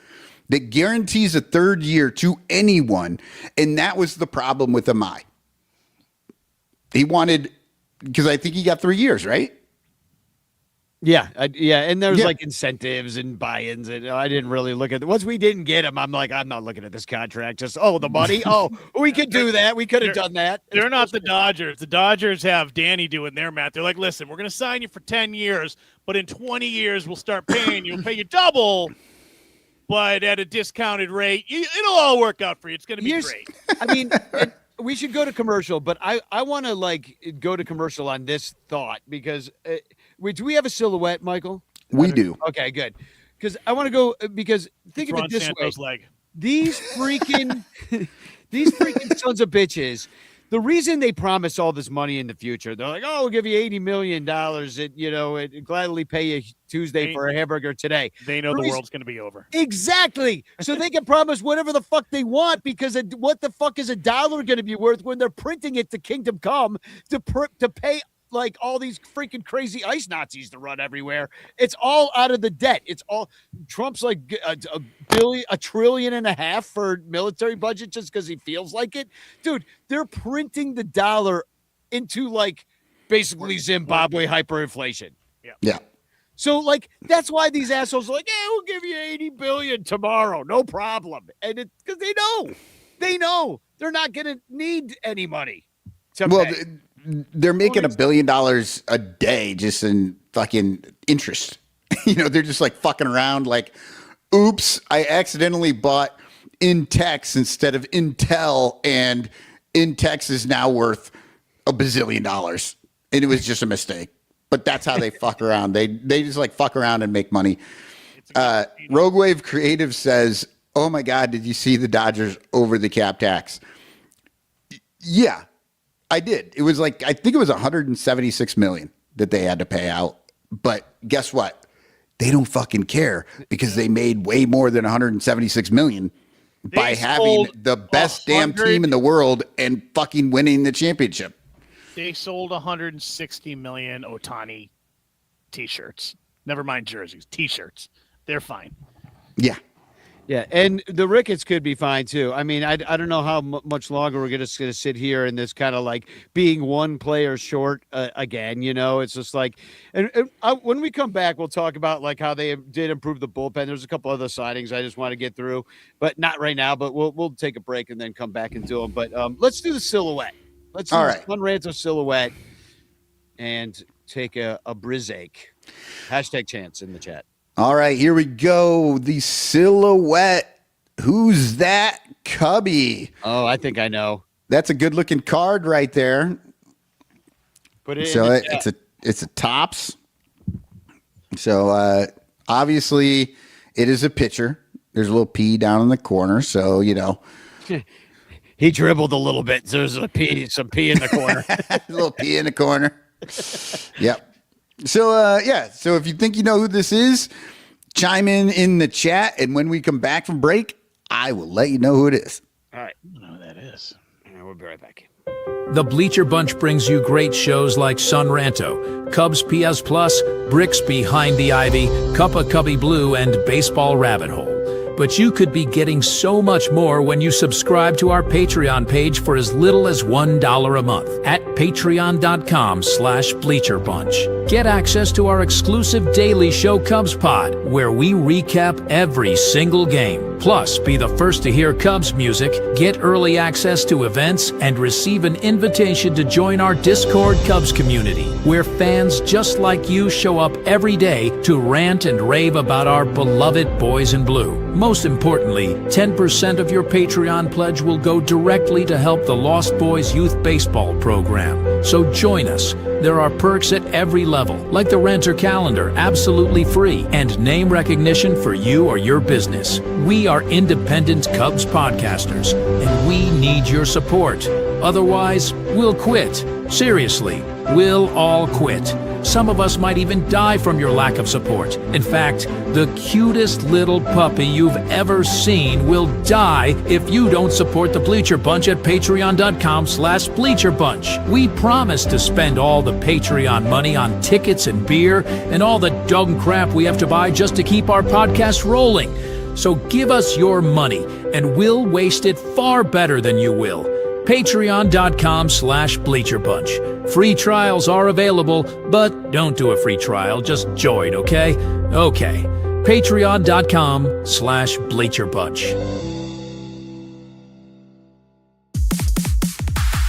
that guarantees a 3rd year to anyone. And that was the problem with Imai. He wanted, because I think he got 3 years, right? Yeah. And there's like incentives and buy-ins. And I didn't really look at it. Once we didn't get him, I'm like, I'm not looking at this contract. Just, the money. We could do that. We could have done that. They're not the Dodgers. The Dodgers have Danny doing their math. They're like, listen, we're going to sign you for 10 years, but in 20 years, we'll start paying you. We'll pay you double, but at a discounted rate. It'll all work out for you. It's going to be great. I mean, we should go to commercial, but I want to go to commercial on this thought because do we have a silhouette, Michael? We do. Okay, good. Because I want to go because think of it this Santos way. leg. These freaking sons of bitches. The reason they promise all this money in the future, they're like, we'll give you $80 million and gladly pay you Tuesday for a hamburger today. They know the world's going to be over. Like so they can promise whatever the fuck they want because what the fuck is $1 going to be worth when they're printing it to Kingdom Come to pay like all these freaking crazy ice Nazis to run everywhere. It's all out of the debt. It's all Trump's like $1.5 trillion for military budget just because he feels like it. Dude, they're printing the dollar into like basically Zimbabwe hyperinflation. Yeah. So like that's why these assholes are like, we'll give you 80 billion tomorrow, no problem. And it's because they know they're not gonna need any money. They're making $1 billion a day just in fucking interest. They're just like fucking around like, oops, I accidentally bought Intex instead of Intel, and Intex is now worth $1 bazillion. And it was just a mistake. But that's how they fuck around. They just like fuck around and make money. Rogue Wave Creative says, oh my God, did you see the Dodgers over the cap tax? Yeah. I did. It was like, I think it was $176 million that they had to pay out. But guess what? They don't fucking care because they made way more than $176 million by having the best damn team in the world and fucking winning the championship. They sold 160 million Ohtani t-shirts. Never mind jerseys, t-shirts. They're fine. Yeah. Yeah, and the Ricketts could be fine too. I mean, I don't know how much longer we're gonna sit here in this kind of like being one player short again. It's just like, when we come back, we'll talk about like how they did improve the bullpen. There's a couple other signings I just want to get through, but not right now. But we'll take a break and then come back and do them. But let's do the silhouette. Let's do the Son Ranto silhouette and take a Brizzake. #chance in the chat. All right, here we go. The silhouette. Who's that Cubby? Oh, I think I know. That's a good looking card right there. Put it so it's a tops. So obviously it is a pitcher. There's a little P down in the corner. So, he dribbled a little bit. So there's some P in the corner. A little P in the corner. Yep. So, so if you think you know who this is, chime in the chat. And when we come back from break, I will let you know who it is. All right. I don't know who that is. We'll be right back. The Bleacher Bunch brings you great shows like Son Ranto, Cubs PS Plus, Bricks Behind the Ivy, Cup of Cubby Blue, and Baseball Rabbit Hole. But you could be getting so much more when you subscribe to our Patreon page for as little as $1 a month at patreon.com/bleacherbunch. Get access to our exclusive daily show Cubs Pod, where we recap every single game. Plus, be the first to hear Cubs music, get early access to events, and receive an invitation to join our Discord Cubs community, where fans just like you show up every day to rant and rave about our beloved boys in blue. Most importantly, 10% of your Patreon pledge will go directly to help the Lost Boys Youth Baseball program. So join us. There are perks at every level, like the Renter Calendar, absolutely free, and name recognition for you or your business. We are independent Cubs podcasters, and we need your support. Otherwise, we'll quit. Seriously, we'll all quit. Some of us might even die from your lack of support. In fact, the cutest little puppy you've ever seen will die if you don't support the Bleacher Bunch at patreon.com/bleacherbunch. We promise to spend all the Patreon money on tickets and beer and all the dog crap we have to buy just to keep our podcast rolling. So give us your money, and we'll waste it far better than you will. Patreon.com/bleacherbunch. Free trials are available, but don't do a free trial. Just join, okay? Okay. Patreon.com/bleacherbunch.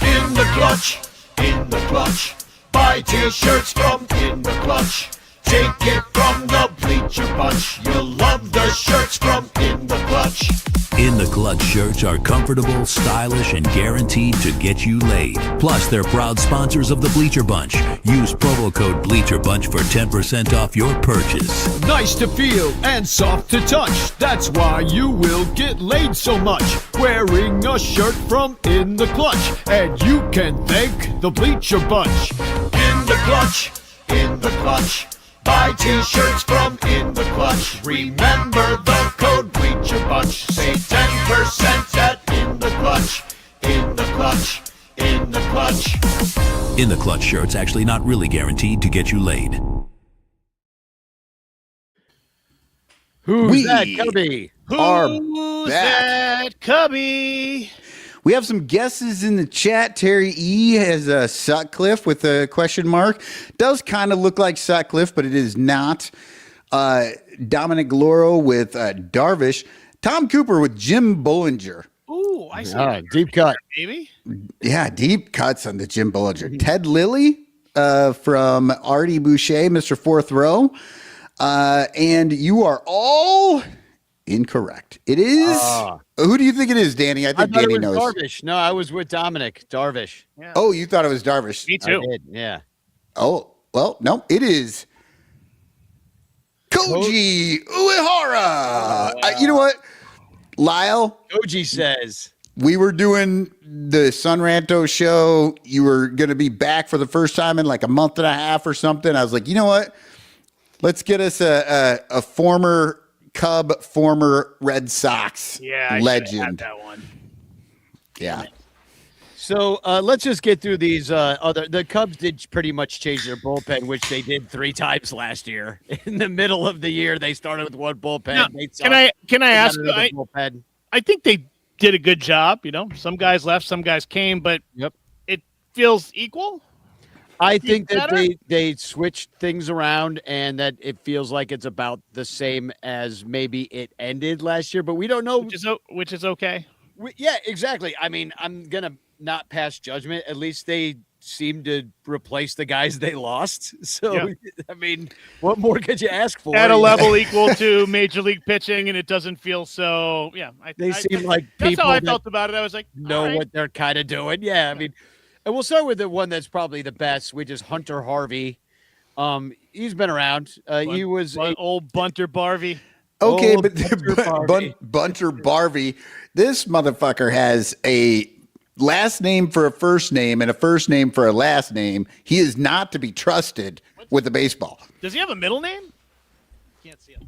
In the clutch, in the clutch. Buy t-shirts from In the Clutch. Take it from the Bleacher Bunch. You'll love the shirts from In the Clutch. In the Clutch shirts are comfortable, stylish, and guaranteed to get you laid. Plus, they're proud sponsors of the Bleacher Bunch. Use promo code BleacherBunch for 10% off your purchase. Nice to feel and soft to touch. That's why you will get laid so much. Wearing a shirt from In the Clutch. And you can thank the Bleacher Bunch. In the Clutch, in the Clutch. Buy t-shirts from In the Clutch. Remember the code Bleacher Bunch. Save 10% at In the Clutch. In the Clutch. In the Clutch. In the Clutch shirts actually not really guaranteed to get you laid. Who's that Cubby? Are Who's back. that cubby? We have some guesses in the chat. Terry E has a Sutcliffe with a question mark. Does kind of look like Sutcliffe, but it is not. Dominic Gloro with Darvish. Tom Cooper with Jim Bollinger. Ooh, I see. Deep cut. Maybe. Yeah, deep cuts on the Jim Bollinger. Ted Lilly from Artie Boucher, Mr. Fourth Row. And you are all incorrect. It is. Who do you think it is, Danny? I think thought Danny it was knows. Darvish. No, I was with Dominic. Darvish. Yeah. Oh, you thought it was Darvish. Me too. I did, yeah. Oh, well, no, it is Koji Uehara. You know what, Lyle? Koji says. We were doing the Son Ranto show. You were going to be back for the first time in like a month and a half or something. I was like, you know what? Let's get us a former Cub, former Red Sox Yeah, I legend. had that one. Yeah. So let's just get through these the Cubs did pretty much change their bullpen, which they did 3 times last year. In the middle of the year, they started with one bullpen. Now, They can I got ask? another bullpen. I think they did a good job. You know, some guys left, some guys came, but it feels equal. I think that better? they switched things around and that it feels like it's about the same as maybe it ended last year, but we don't know. Which is okay. Yeah, exactly. I mean, I'm going to not pass judgment. At least they seem to replace the guys they lost. So, Yeah. I mean, what more could you ask for? At a level equal to major league pitching, and it doesn't feel so. Yeah, They seem like that's people how I that felt about it. I was like, know all right. what they're kind of doing. Yeah, I mean, and we'll start with the one that's probably the best, which is Hunter Harvey. He's been around. He was old Bunter Barvey. Okay, Oh, but Bunter Barvey, this motherfucker has a last name for a first name and a first name for a last name. He is not to be trusted with the baseball. Does he have a middle name? Can't see it.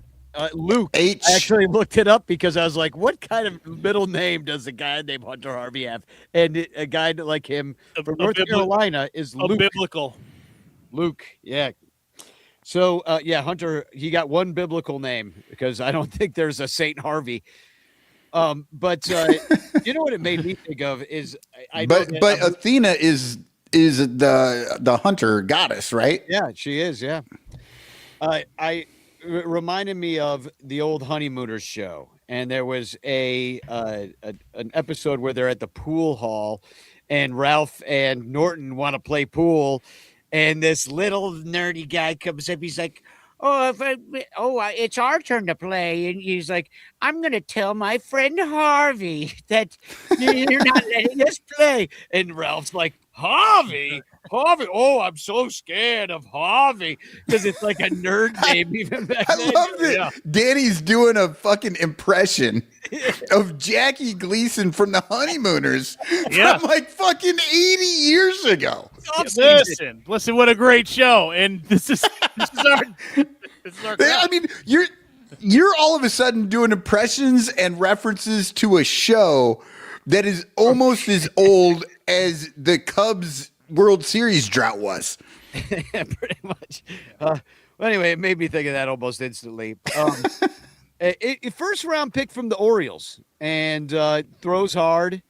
Luke. H. I actually looked it up because I was like, what kind of middle name does a guy named Hunter Harvey have? And a guy like him from North Carolina is A Luke. biblical. Luke, yeah. So, yeah, Hunter, he got one biblical name because I don't think there's a Saint Harvey. But you know what it made me think of is I know But Athena is the hunter goddess, right? yeah, she is. Yeah. Reminded me of the old Honeymooners show. And there was an episode where they're at the pool hall and Ralph and Norton want to play pool. And this little nerdy guy comes up. He's like, it's our turn to play. And he's like, I'm going to tell my friend Harvey that you're not letting us play. And Ralph's like, Harvey? Harvey? Oh, I'm so scared of Harvey because it's like a nerd name even back I then. love that Danny's doing a fucking impression of Jackie Gleason from the Honeymooners from like fucking 80 years ago. Listen, what a great show. And this is our I mean, you're all of a sudden doing impressions and references to a show that is almost as old as the Cubs World Series drought was. Yeah, pretty much. Well, anyway, it made me think of that almost instantly. A first round pick from the Orioles and throws hard.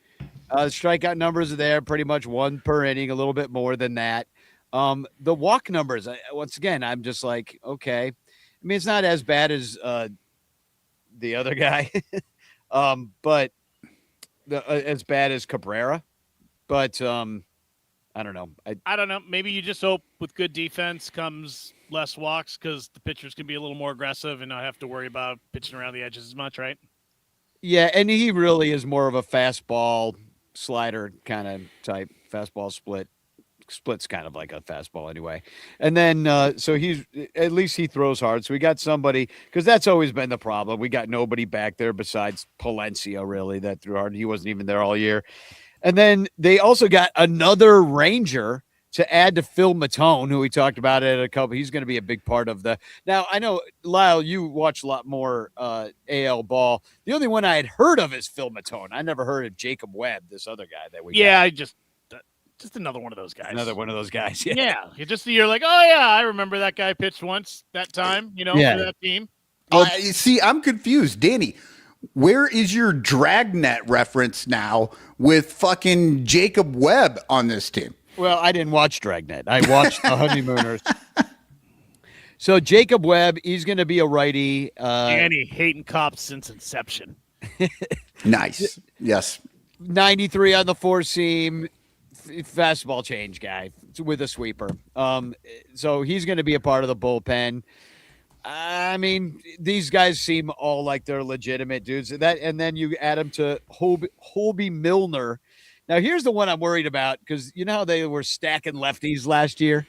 Strikeout numbers are there, pretty much 1 per inning, a little bit more than that. The walk numbers, once again, I'm just like, okay. I mean, it's not as bad as the other guy, but as bad as Cabrera. But I don't know. I don't know. Maybe you just hope with good defense comes less walks because the pitchers can be a little more aggressive and not have to worry about pitching around the edges as much, right? Yeah, and he really is more of a fastball slider kind of type. Fastball split. Split's kind of like a fastball anyway. And then so he's at least he throws hard. So we got somebody because that's always been the problem. We got nobody back there besides Palencia really that threw hard. He wasn't even there all year. And then they also got another Ranger to add to Phil Matone, who we talked about at a couple. He's going to be a big part of the. Now I know Lyle, you watch a lot more AL ball. The only one I had heard of is Phil Matone. I never heard of Jacob Webb, this other guy that we. Yeah, got. Just another one of those guys. Another one of those guys. Yeah. You're like, oh yeah, I remember that guy pitched once that time. For that team. See, I'm confused, Danny. Where is your Dragnet reference now with fucking Jacob Webb on this team? Well, I didn't watch Dragnet. I watched the Honeymooners. So Jacob Webb, he's going to be a righty. Danny hating cops since inception. Nice. Yes. 93 on the 4-seam, fastball change guy with a sweeper. So he's going to be a part of the bullpen. I mean, these guys seem all like they're legitimate dudes. And then you add them to Holby Milner. Now, here's the one I'm worried about because you know how they were stacking lefties last year?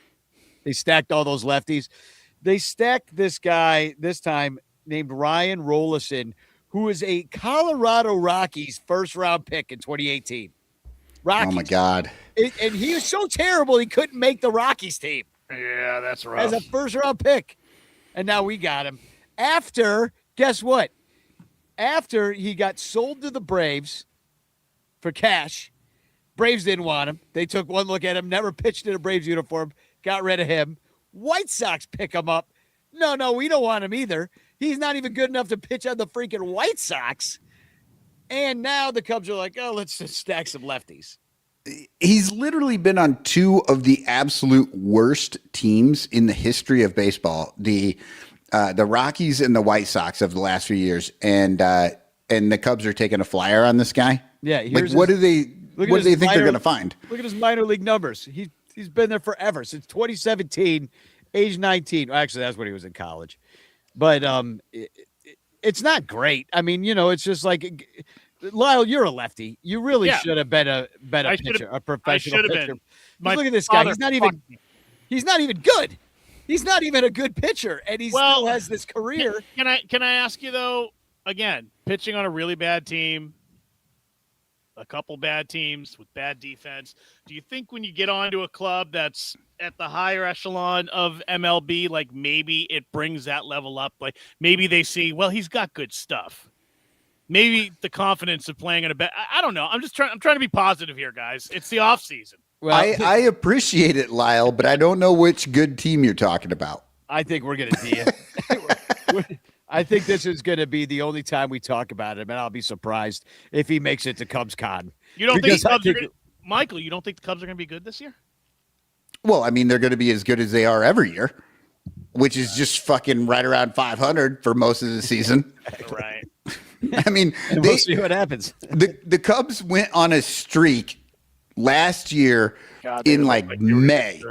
They stacked all those lefties. They stacked this guy this time named Ryan Rollison, who is a Colorado Rockies first-round pick in 2018. Rockies. Oh, my God. And he was so terrible he couldn't make the Rockies team. Yeah, that's rough. As a first-round pick. And now we got him. After, guess what? After he got sold to the Braves for cash, Braves didn't want him. They took one look at him, never pitched in a Braves uniform, got rid of him. White Sox pick him up. No, we don't want him either. He's not even good enough to pitch on the freaking White Sox. And now the Cubs are like, oh, let's just stack some lefties. He's literally been on 2 of the absolute worst teams in the history of baseball. The Rockies and the White Sox of the last few years. And the Cubs are taking a flyer on this guy. Yeah. Like, what do they think they're going to find? Look at his minor league numbers. He's been there forever, since 2017, age 19. Actually, that's when he was in college. But it's not great. I mean, it's just like Lyle, you're a lefty. You really should have been a pitcher, a professional pitcher. Look at this guy. He's not even good. He's not even a good pitcher, and he still has this career. Can I ask you though? Again, pitching on a really bad team, a couple bad teams with bad defense. Do you think when you get onto a club that's at the higher echelon of MLB, like maybe it brings that level up? Like maybe they see, well, he's got good stuff. Maybe the confidence of playing in a bet. I don't know. I'm trying to be positive here, guys. It's the off season. Well, I appreciate it, Lyle, but I don't know which good team you're talking about. I think we're going to see it. I think this is going to be the only time we talk about him, and I'll be surprised if he makes it to Cubs Con. You don't think the Cubs are gonna, Michael, you don't think the Cubs are going to be good this year? Well, I mean, they're going to be as good as they are every year, which is just fucking right around 500 for most of the season. Right. I mean, we'll see what happens. The Cubs went on a streak last year in like May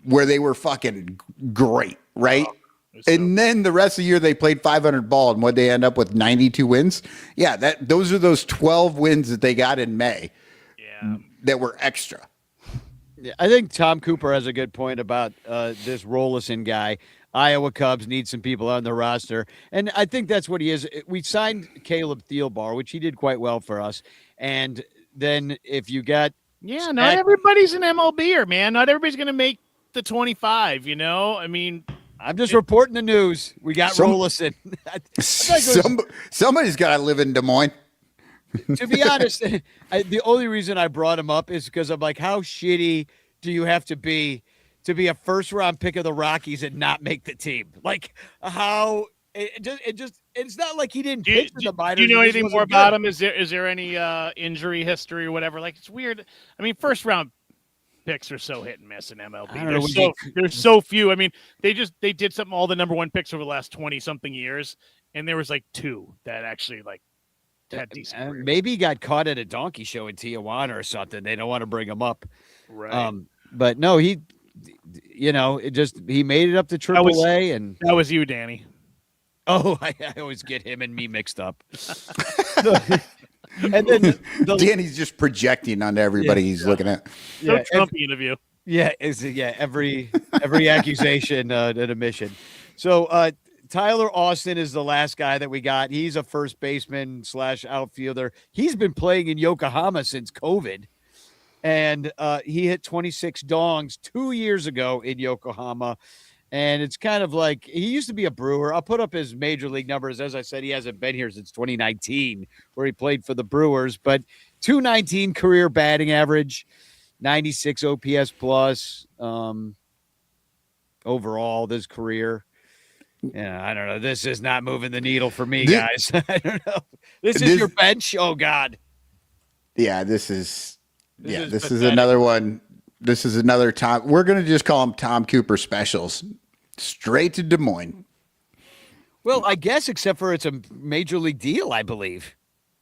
where they were fucking great, right? And then the rest of the year they played 500 ball, and what they end up with 92 wins. Yeah, those are those 12 wins that they got in May. Yeah, that were extra. Yeah, I think Tom Cooper has a good point about this Rollison guy. Iowa Cubs need some people on the roster, and I think that's what he is. We signed Caleb Thielbar, which he did quite well for us, and then if you got not everybody's an MLBer, man. Not everybody's going to make the 25. You know, I mean. I'm just reporting the news. We got Rollison. Somebody's got to live in Des Moines. To be honest, the only reason I brought him up is because I'm like, how shitty do you have to be a first-round pick of the Rockies and not make the team? Like, how it's not like he didn't pitch in the minors. Do you know anything more about him? Is there any injury history or whatever? Like, it's weird. I mean, first-round picks are so hit and miss in MLB. There's so few. I mean, they did something, all the number one picks over the last 20 something years, and there was like two that actually like had decent. Maybe he got caught at a donkey show in Tijuana or something. They don't want to bring him up. Right. But no, he made it up to AAA, and that was you, Danny. Oh, I always get him and me mixed up. And then Danny's just projecting onto everybody he's looking at. So Trumpian of you. Yeah, every accusation an admission. So Tyler Austin is the last guy that we got. He's a first baseman / outfielder. He's been playing in Yokohama since COVID, and he hit 26 dongs 2 years ago in Yokohama. And it's kind of like he used to be a Brewer. I'll put up his major league numbers. As I said, he hasn't been here since 2019, where he played for the Brewers. But 219 career batting average, 96 OPS plus overall this career. Yeah, I don't know. This is not moving the needle for me, guys. I don't know. This is your bench. Oh God. Yeah, this is another one. This is another Tom. We're going to just call them Tom Cooper specials. Straight to Des Moines. Well, I guess except for it's a major league deal, I believe.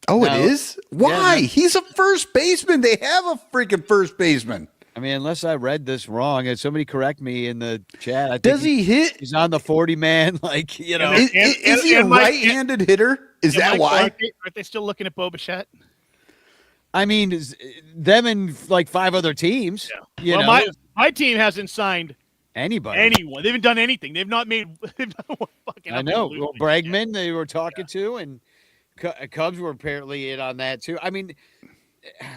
Oh, it is? Why? Yeah. He's a first baseman. They have a freaking first baseman. I mean, unless I read this wrong, and somebody correct me in the chat. I think Does he hit? He's on the 40-man, like, you know. Is he a right-handed hitter? Is that why? Aren't they still looking at Bo Bichette? I mean, them and like 5 other teams. Yeah. My team hasn't signed anyone. They haven't done anything. They've not made. They've done fucking. I know. Well, Bregman, they were talking to, and Cubs were apparently in on that too. I mean,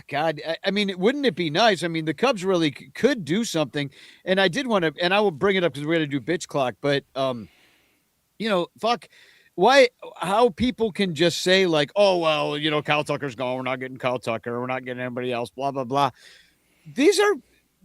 God, I mean, wouldn't it be nice? I mean, the Cubs really could do something, and I did want to, and I will bring it up because we're going to do bitch clock, but fuck. How people can just say like, oh, well, Kyle Tucker's gone. We're not getting Kyle Tucker. We're not getting anybody else, blah, blah, blah. These are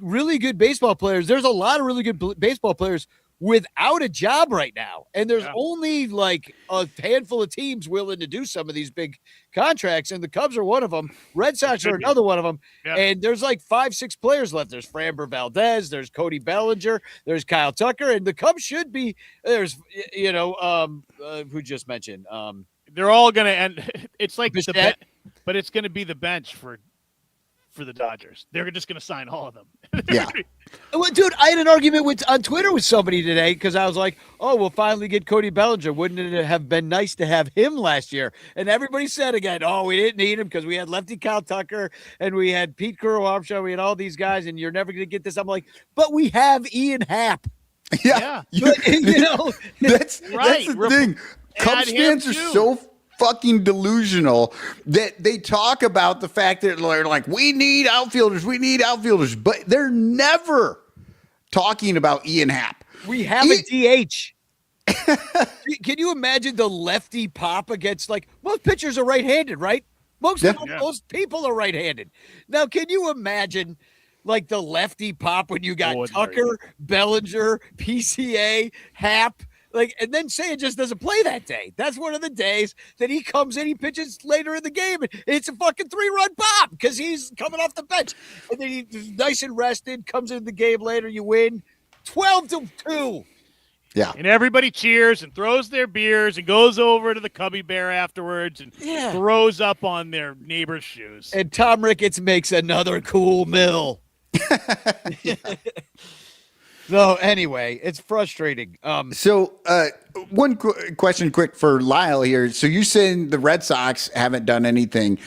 really good baseball players. There's a lot of really good baseball players without a job right now. And there's only like a handful of teams willing to do some of these big contracts. And the Cubs are one of them. Red Sox are another one of them. Yeah. And there's like 5-6 players left. There's Framber Valdez. There's Cody Bellinger. There's Kyle Tucker. And the Cubs should be, there's, who just mentioned. They're all going to end. It's like but it's going to be the bench for the Dodgers. They're just going to sign all of them. Yeah. Well, dude, I had an argument on Twitter with somebody today because I was like, oh, we'll finally get Cody Bellinger. Wouldn't it have been nice to have him last year? And everybody said again, oh, we didn't need him because we had lefty Kyle Tucker and we had Pete Crow-Armstrong. We had all these guys, and you're never going to get this. I'm like, but we have Ian Happ. Yeah. But, that's the thing. Cubs fans are so fucking delusional that they talk about the fact that they're like, we need outfielders, but they're never talking about Ian Happ. We have a DH. Can you imagine the lefty pop against, like, most pitchers are right-handed, right? Most people are right-handed. Now, can you imagine like the lefty pop when you got Ordinary. Tucker, Bellinger, PCA, Hap. Like, and then Seiya just doesn't play that day. That's one of the days that he comes in, he pitches later in the game, and it's a fucking 3-run pop because he's coming off the bench. And then he's nice and rested, comes into the game later, you win 12-2. Yeah. And everybody cheers and throws their beers and goes over to the Cubby Bear afterwards and throws up on their neighbor's shoes. And Tom Ricketts makes another cool mill. So anyway, it's frustrating. So one question quick for Lyle here. So you're saying the Red Sox haven't done anything.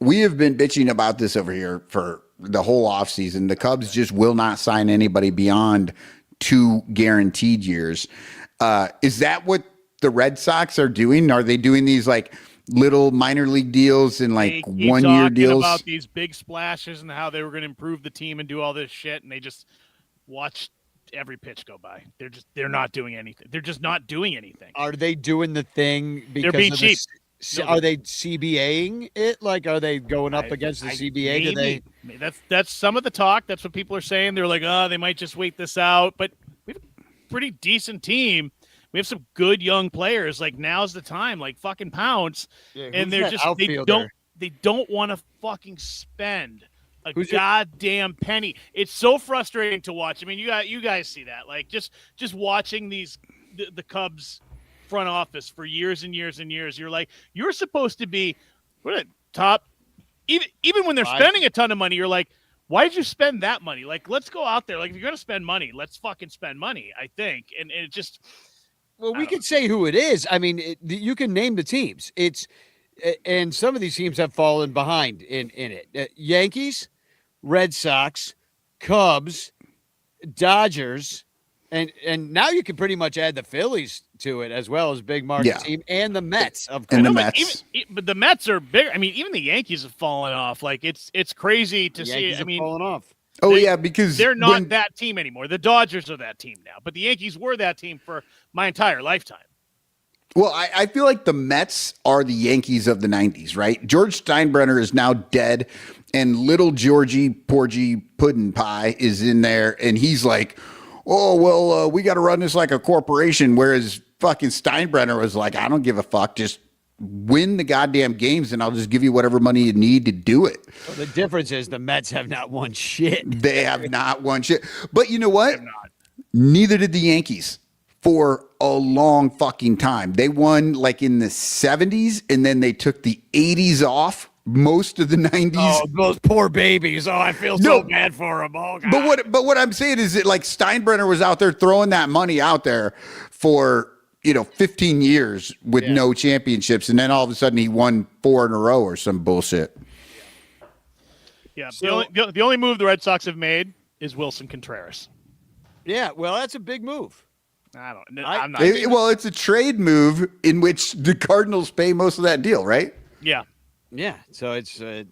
We have been bitching about this over here for the whole offseason. The Cubs just will not sign anybody beyond 2 guaranteed years. Is that what the Red Sox are doing? Are they doing these like little minor league deals and like 1-year deals? About these big splashes and how they were going to improve the team and do all this shit, and they just watched every pitch go by. They're not doing anything. They're just not doing anything. Are they doing the thing because they're being of cheap? Are they CBAing it? Like, are they going up against the CBA? Maybe. That's some of the talk. That's what people are saying. They're like, oh, they might just wait this out. But we have a pretty decent team. We have some good young players. Like, now's the time. Like, fucking Pounce. And they're just they don't want to fucking spend a goddamn penny. It's so frustrating to watch. I mean, you guys see that. Like, just watching the Cubs front office for years and years and years. You're like, you're supposed to be top. Even when they're spending a ton of money, you're like, why did you spend that money? Like, let's go out there. Like, if you're going to spend money, let's fucking spend money, I think. And it just, well, we could say who it is. I mean, you can name the teams. And some of these teams have fallen behind in it. Yankees, Red Sox, Cubs, Dodgers, and now you can pretty much add the Phillies to it as well as big market team, and the Mets, of course. And the Mets. But the Mets are bigger. I mean, even the Yankees have fallen off. Like, it's crazy to see. I mean, fallen off. Oh, yeah, because they're not that team anymore. The Dodgers are that team now, but the Yankees were that team for my entire lifetime. Well, I feel like the Mets are the Yankees of the 90s, right? George Steinbrenner is now dead, and little Georgie Porgy Puddin' Pie is in there, and he's like, oh, well, we got to run this like a corporation, whereas fucking Steinbrenner was like, I don't give a fuck, just win the goddamn games, and I'll just give you whatever money you need to do it. Well, the difference is the Mets have not won shit. They have not won shit. But you know what? Neither did the Yankees for a long fucking time. They won like in the 70s, and then they took the 80s off, most of the 90s. Oh, those poor babies. Oh, I feel so bad for them. Oh, God. But what I'm saying is that like Steinbrenner was out there throwing that money out there for 15 years with no championships, and then all of a sudden he won 4 in a row or some bullshit. Yeah, so, the only move the Red Sox have made is Wilson Contreras. Yeah, well, that's a big move. I'm not. Well, it's a trade move in which the Cardinals pay most of that deal, right? Yeah. Yeah, so it's, and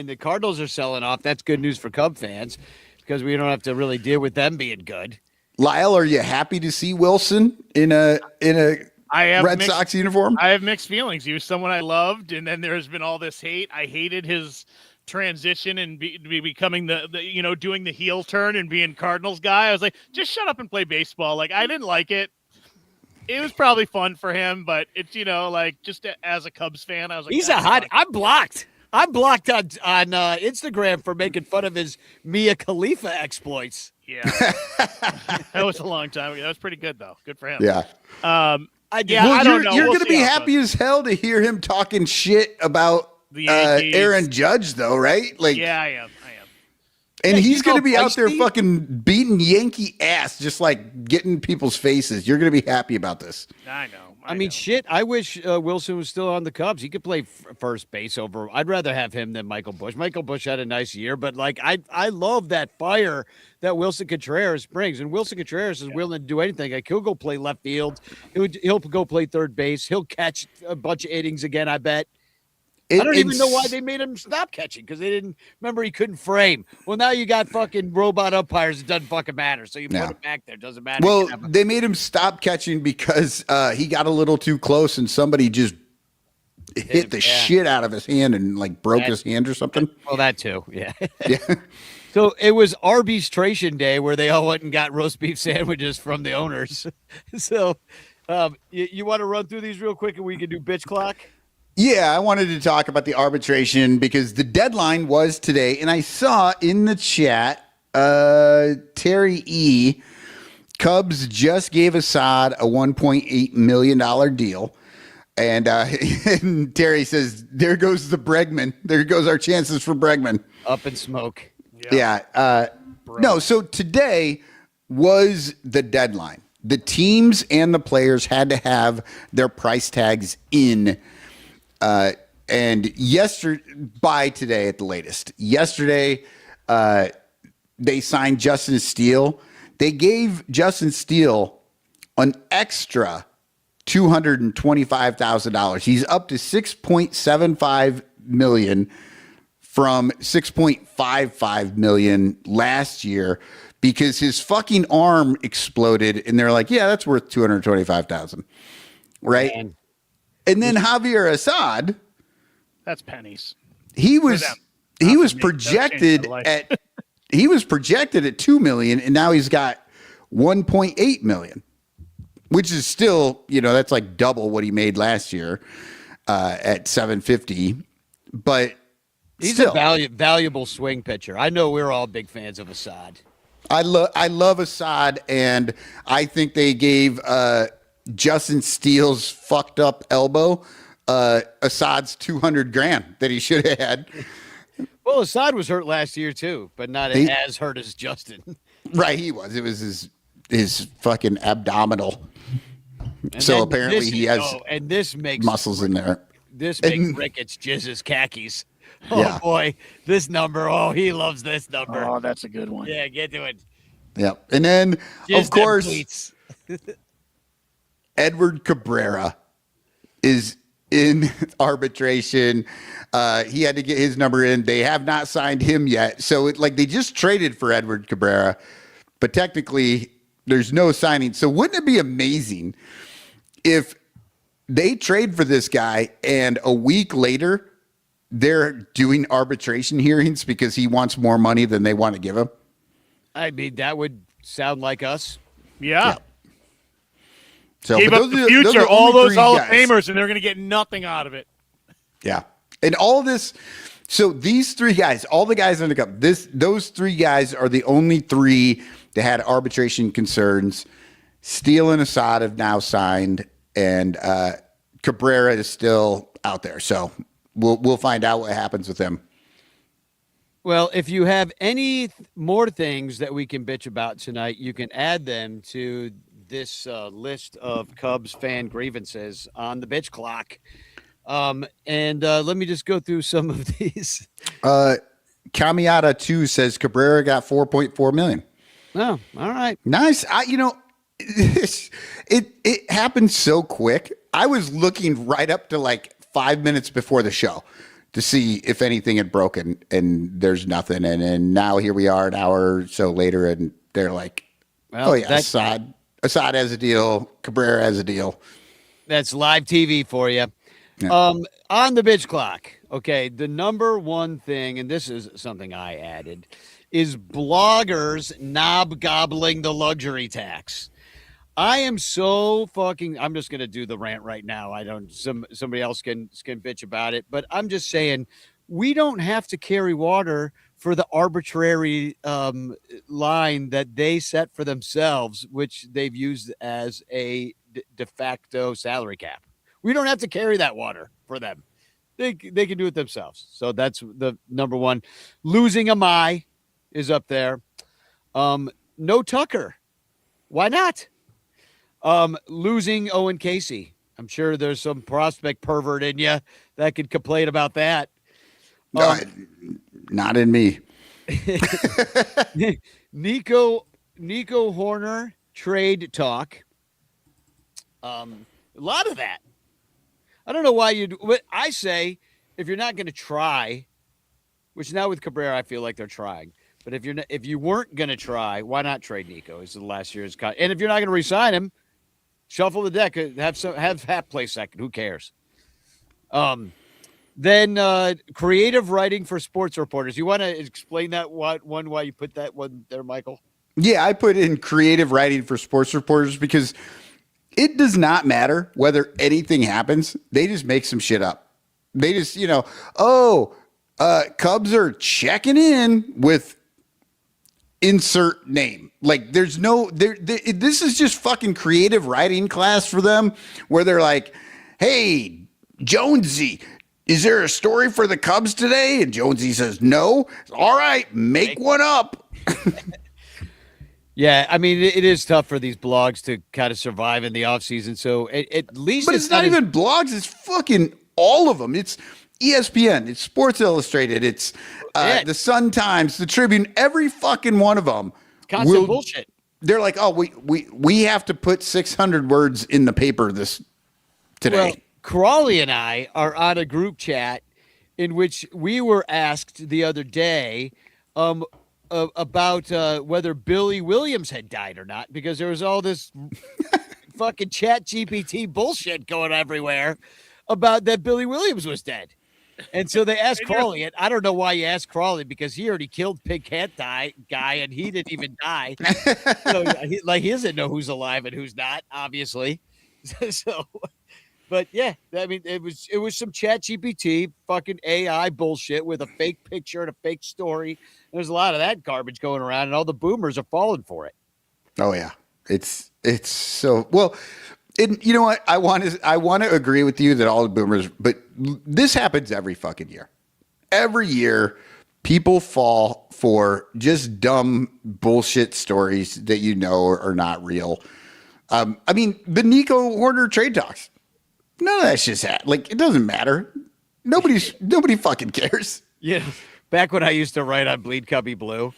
the Cardinals are selling off. That's good news for Cub fans because we don't have to really deal with them being good. Lyle, are you happy to see Wilson in a Red Sox uniform? I have mixed feelings. He was someone I loved, and then there's been all this hate. I hated his transition and becoming the doing the heel turn and being Cardinals guy. I was like, just shut up and play baseball. Like, I didn't like it. It was probably fun for him, but it's, like, just as a Cubs fan, I was like, he's a hot. I'm blocked. I'm blocked on Instagram for making fun of his Mia Khalifa exploits. Yeah, that was a long time ago. That was pretty good though. Good for him. Yeah. I don't know. You're going to be happy as hell to hear him talking shit about the Aaron Judge, though, right? Like, yeah, I am. And he's going to be out there fucking beating Yankee ass, just like getting people's faces. You're going to be happy about this. I know. I mean, shit. I wish Wilson was still on the Cubs. He could play first base over. I'd rather have him than Michael Busch. Michael Busch had a nice year, but like I love that fire that Wilson Contreras brings. And Wilson Contreras is willing to do anything. Like, he'll go play left field. He'll go play third base. He'll catch a bunch of innings again, I bet. I don't even know why they made him stop catching, because they didn't remember he couldn't frame. Well, now you got fucking robot umpires. It doesn't fucking matter. So you put him back there. Doesn't matter. Well, they made him stop catching because he got a little too close and somebody just hit the shit out of his hand and like broke his hand or something. Well, that too. Yeah. Yeah. So it was Arbitration Day where they all went and got roast beef sandwiches from the owners. So you want to run through these real quick and we can do bitch clock? Yeah, I wanted to talk about the arbitration because the deadline was today. And I saw in the chat, Terry E., Cubs just gave Assad a $1.8 million deal. And, and Terry says, there goes the Bregman. There goes our chances for Bregman. Up in smoke. Yeah. No, so today was the deadline. The teams and the players had to have their price tags in. And by today at the latest. Yesterday, they signed Justin Steele. They gave Justin Steele an extra $225,000. He's up to $6.75 million from $6.55 million last year because his fucking arm exploded, and they're like, "Yeah, that's worth $225,000." Right? Man. And then Javier Assad, That's pennies. he was projected at he was projected at $2 million, and now he's got $1.8 million, which is still, that's like double what he made last year at $750. But He's still, a valuable swing pitcher. I know we're all big fans of Assad. I love Assad, and I think they gave Justin Steele's fucked up elbow Assad's $200,000 that he should have had. Well, Assad was hurt last year too, but not as hurt as Justin. Right, he was. It was his fucking abdominal. And so apparently he has and this makes muscles in there. This makes Ricketts jizz his khakis. Oh Yeah. boy, this number. Oh, he loves this number. Oh, that's a good one. Yeah, get to it. Yep. And then Jizz of course them cleats. Edward Cabrera is in arbitration. He had to get his number in. They have not signed him yet. So they just traded for Edward Cabrera, but technically there's no signing. So wouldn't it be amazing if they trade for this guy and a week later they're doing arbitration hearings because he wants more money than they want to give him? I mean, that would sound like us. Yeah. So Gave but up the those are future, all only those three Hall of guys. Famers, and they're going to get nothing out of it. Yeah. And all this, so these three guys, all the guys in the cup, those three guys are the only three that had arbitration concerns. Steele and Assad have now signed, and Cabrera is still out there. So we'll find out what happens with him. Well, if you have any more things that we can bitch about tonight, you can add them to this list of Cubs fan grievances on the bitch clock. And let me just go through some of these. Kamiata 2 says Cabrera got $4.4 million. Oh, all right. Nice. It happened so quick. I was looking right up to 5 minutes before the show to see if anything had broken, and there's nothing. And now here we are an hour or so later, and they're like, well, "Oh yeah, Assad has a deal. Cabrera has a deal." That's live TV for you. Yeah. On the bitch clock. Okay, the number one thing, and this is something I added, is bloggers knob gobbling the luxury tax. I am so fucking. I'm just gonna do the rant right now. I don't. Somebody else can bitch about it, but I'm just saying we don't have to carry water for the arbitrary line that they set for themselves, which they've used as a de facto salary cap. We don't have to carry that water for them. They can do it themselves. So that's the number one. Losing Amai is up there. No Tucker. Why not? Losing Owen Casey. I'm sure there's some prospect pervert in you that could complain about that. No, not in me. Nico Horner trade talk. A lot of that. I don't know why you'd. I say if you're not going to try, which now with Cabrera I feel like they're trying. But if you weren't going to try, why not trade Nico? Is the last year's cut, and if you're not going to re-sign him, shuffle the deck. Have Hap play second. Who cares? Then creative writing for sports reporters. You want to explain that why you put that one there, Michael? Yeah, I put in creative writing for sports reporters because it does not matter whether anything happens. They just make some shit up. They just, Cubs are checking in with insert name. Like there's no, this is just fucking creative writing class for them where they're like, hey, Jonesy, is there a story for the Cubs today? And Jonesy says, no. All right, make one up. Yeah, I mean, it is tough for these blogs to kind of survive in the offseason. So at least But it's not even blogs. It's fucking all of them. It's ESPN. It's Sports Illustrated. It's the Sun Times, the Tribune. Every fucking one of them. Constant bullshit. They're like, oh, we have to put 600 words in the paper today. Well, Crawley and I are on a group chat in which we were asked the other day about whether Billy Williams had died or not, because there was all this fucking Chat GPT bullshit going everywhere about that Billy Williams was dead. And so they asked Crawley, and I don't know why you asked Crawley, because he already killed Pig Cat guy, and he didn't even die. So he doesn't know who's alive and who's not, obviously. So, but yeah, I mean, it was some Chat GPT fucking AI bullshit with a fake picture and a fake story. There's a lot of that garbage going around, and all the boomers are falling for it. Oh yeah, it's so well. And you know what? I want to agree with you that all the boomers, but this happens every fucking year. Every year, people fall for just dumb bullshit stories that are not real. I mean, the Nico Horner trade talks. None of that shit's like it doesn't matter. Nobody fucking cares. Yeah. Back when I used to write on Bleed Cubby Blue,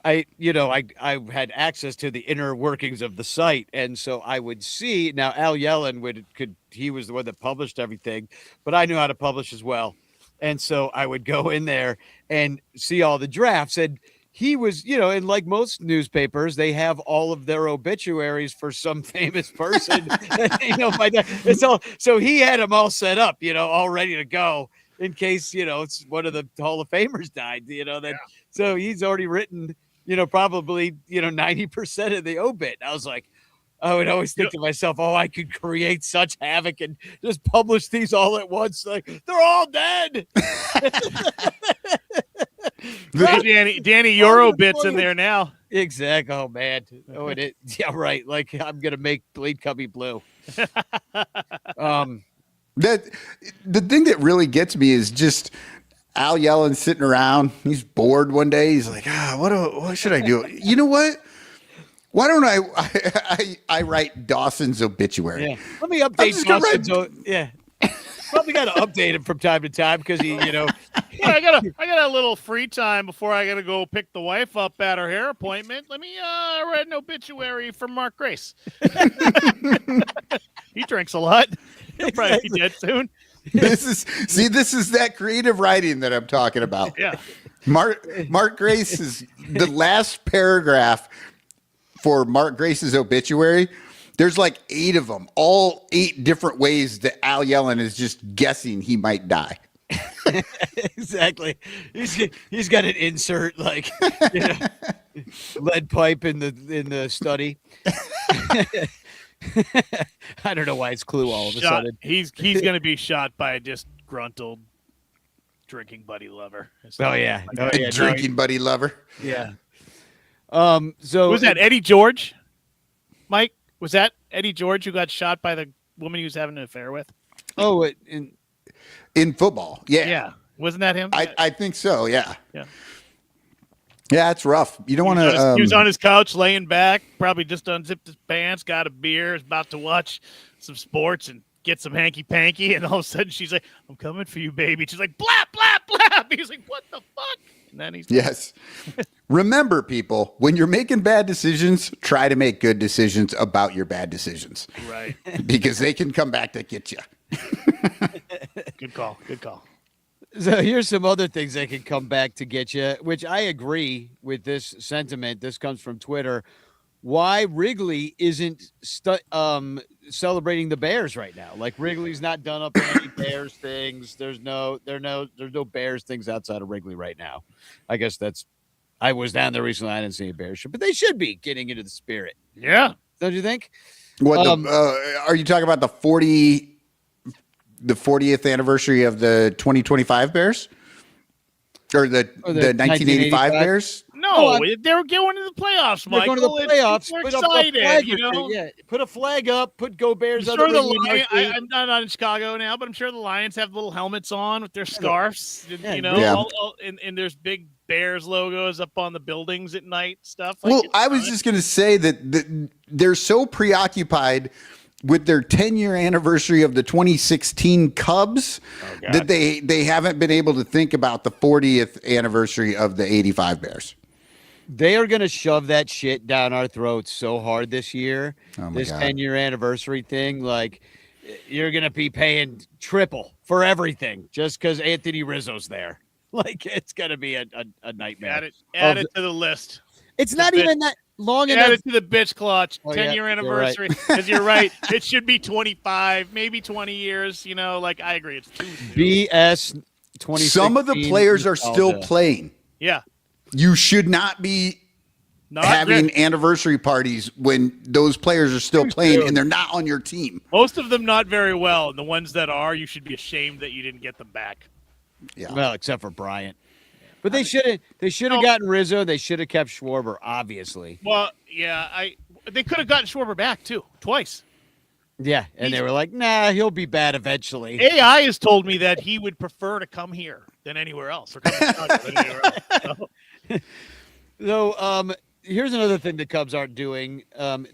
I had access to the inner workings of the site, and so I would see. Now Al Yellen he was the one that published everything, but I knew how to publish as well, and so I would go in there and see all the drafts. And he was, and like most newspapers, they have all of their obituaries for some famous person. It's all. So he had them all set up, all ready to go in case it's one of the Hall of Famers died. So he's already written. Probably, 90% of the obit. I was like, I would always think to myself, oh, I could create such havoc and just publish these all at once. Like, they're all dead. Danny, your obit's in there now. Exactly. Oh, man. Oh, yeah, right. Like, I'm going to make Bleed Cubby Blue. The thing that really gets me is just Al Yellen sitting around. He's bored one day. He's like, what should I do? You know what? Why don't I write Dawson's obituary? Yeah. Let me update Dawson's. Yeah. Probably got to update him from time to time because he, Yeah, I got a little free time before I got to go pick the wife up at her hair appointment. Let me write an obituary for Mark Grace. He drinks a lot. He'll probably be dead soon. This is that creative writing that I'm talking about. Yeah. Mark Grace is the last paragraph for Mark Grace's obituary. There's like 8 of them, all 8 different ways that Al Yellen is just guessing he might die. Exactly. He's got an insert like lead pipe in the study. I don't know why it's Clue all of a sudden. He's going to be shot by a disgruntled drinking buddy lover. Drinking buddy lover. Yeah. So was that Eddie George? Mike, was that Eddie George who got shot by the woman he was having an affair with? Oh, in football. Yeah. Yeah. Wasn't that him? I think so. Yeah. Yeah. Yeah, it's rough. You don't want to. He was on his couch, laying back, probably just unzipped his pants, got a beer, is about to watch some sports and get some hanky panky, and all of a sudden she's like, "I'm coming for you, baby." She's like, "Blap, blap, blap." He's like, "What the fuck?" And then he's yes. Remember, people, when you're making bad decisions, try to make good decisions about your bad decisions. Right. Because they can come back to get you. Good call. Good call. So here's some other things that can come back to get you, which I agree with this sentiment. This comes from Twitter. why Wrigley isn't celebrating the Bears right now. Like Wrigley's not done up any Bears things. There's no Bears things outside of Wrigley right now. I guess I was down there recently. I didn't see a Bears show, but they should be getting into the spirit. Yeah. Don't you think? What are you talking about? The 40th anniversary of the 2025 Bears, or the 1985 Bears? No, they're going to the playoffs, They're Michael. going to the playoffs. We're Put excited, a flag, you know? yeah, put a flag up. Put Go Bears. I'm sure the Lions. I'm not in Chicago now, but I'm sure the Lions have little helmets on with their scarves. Yeah, you know, yeah. and there's big Bears logos up on the buildings at night. Stuff. Well, I was just going to say that they're so preoccupied with their 10-year anniversary of the 2016 Cubs that they haven't been able to think about the 40th anniversary of the 85 Bears. They are going to shove that shit down our throats so hard this year. This 10-year anniversary thing, like you're going to be paying triple for everything just because Anthony Rizzo's there. Like it's going to be a nightmare. Add it to the list. It's not even that long enough. Add it to the bitch clutch. 10-year yeah, anniversary. Because you're right. It should be 25, maybe 20 years. You know, like I agree. It's too soon. BS 20. Some of the players are still playing. Yeah. You should not be having anniversary parties when those players are still playing and they're not on your team. Most of them not very well, and the ones that are, you should be ashamed that you didn't get them back. Yeah. Well, except for Bryant. But they should have gotten Rizzo. They should have kept Schwarber, obviously. Well, yeah, they could have gotten Schwarber back too, twice. Yeah, and they were like, "Nah, he'll be bad eventually." AI has told me that he would prefer to come here than anywhere else, or come to Chicago than anywhere else. So, here's another thing the Cubs aren't doing.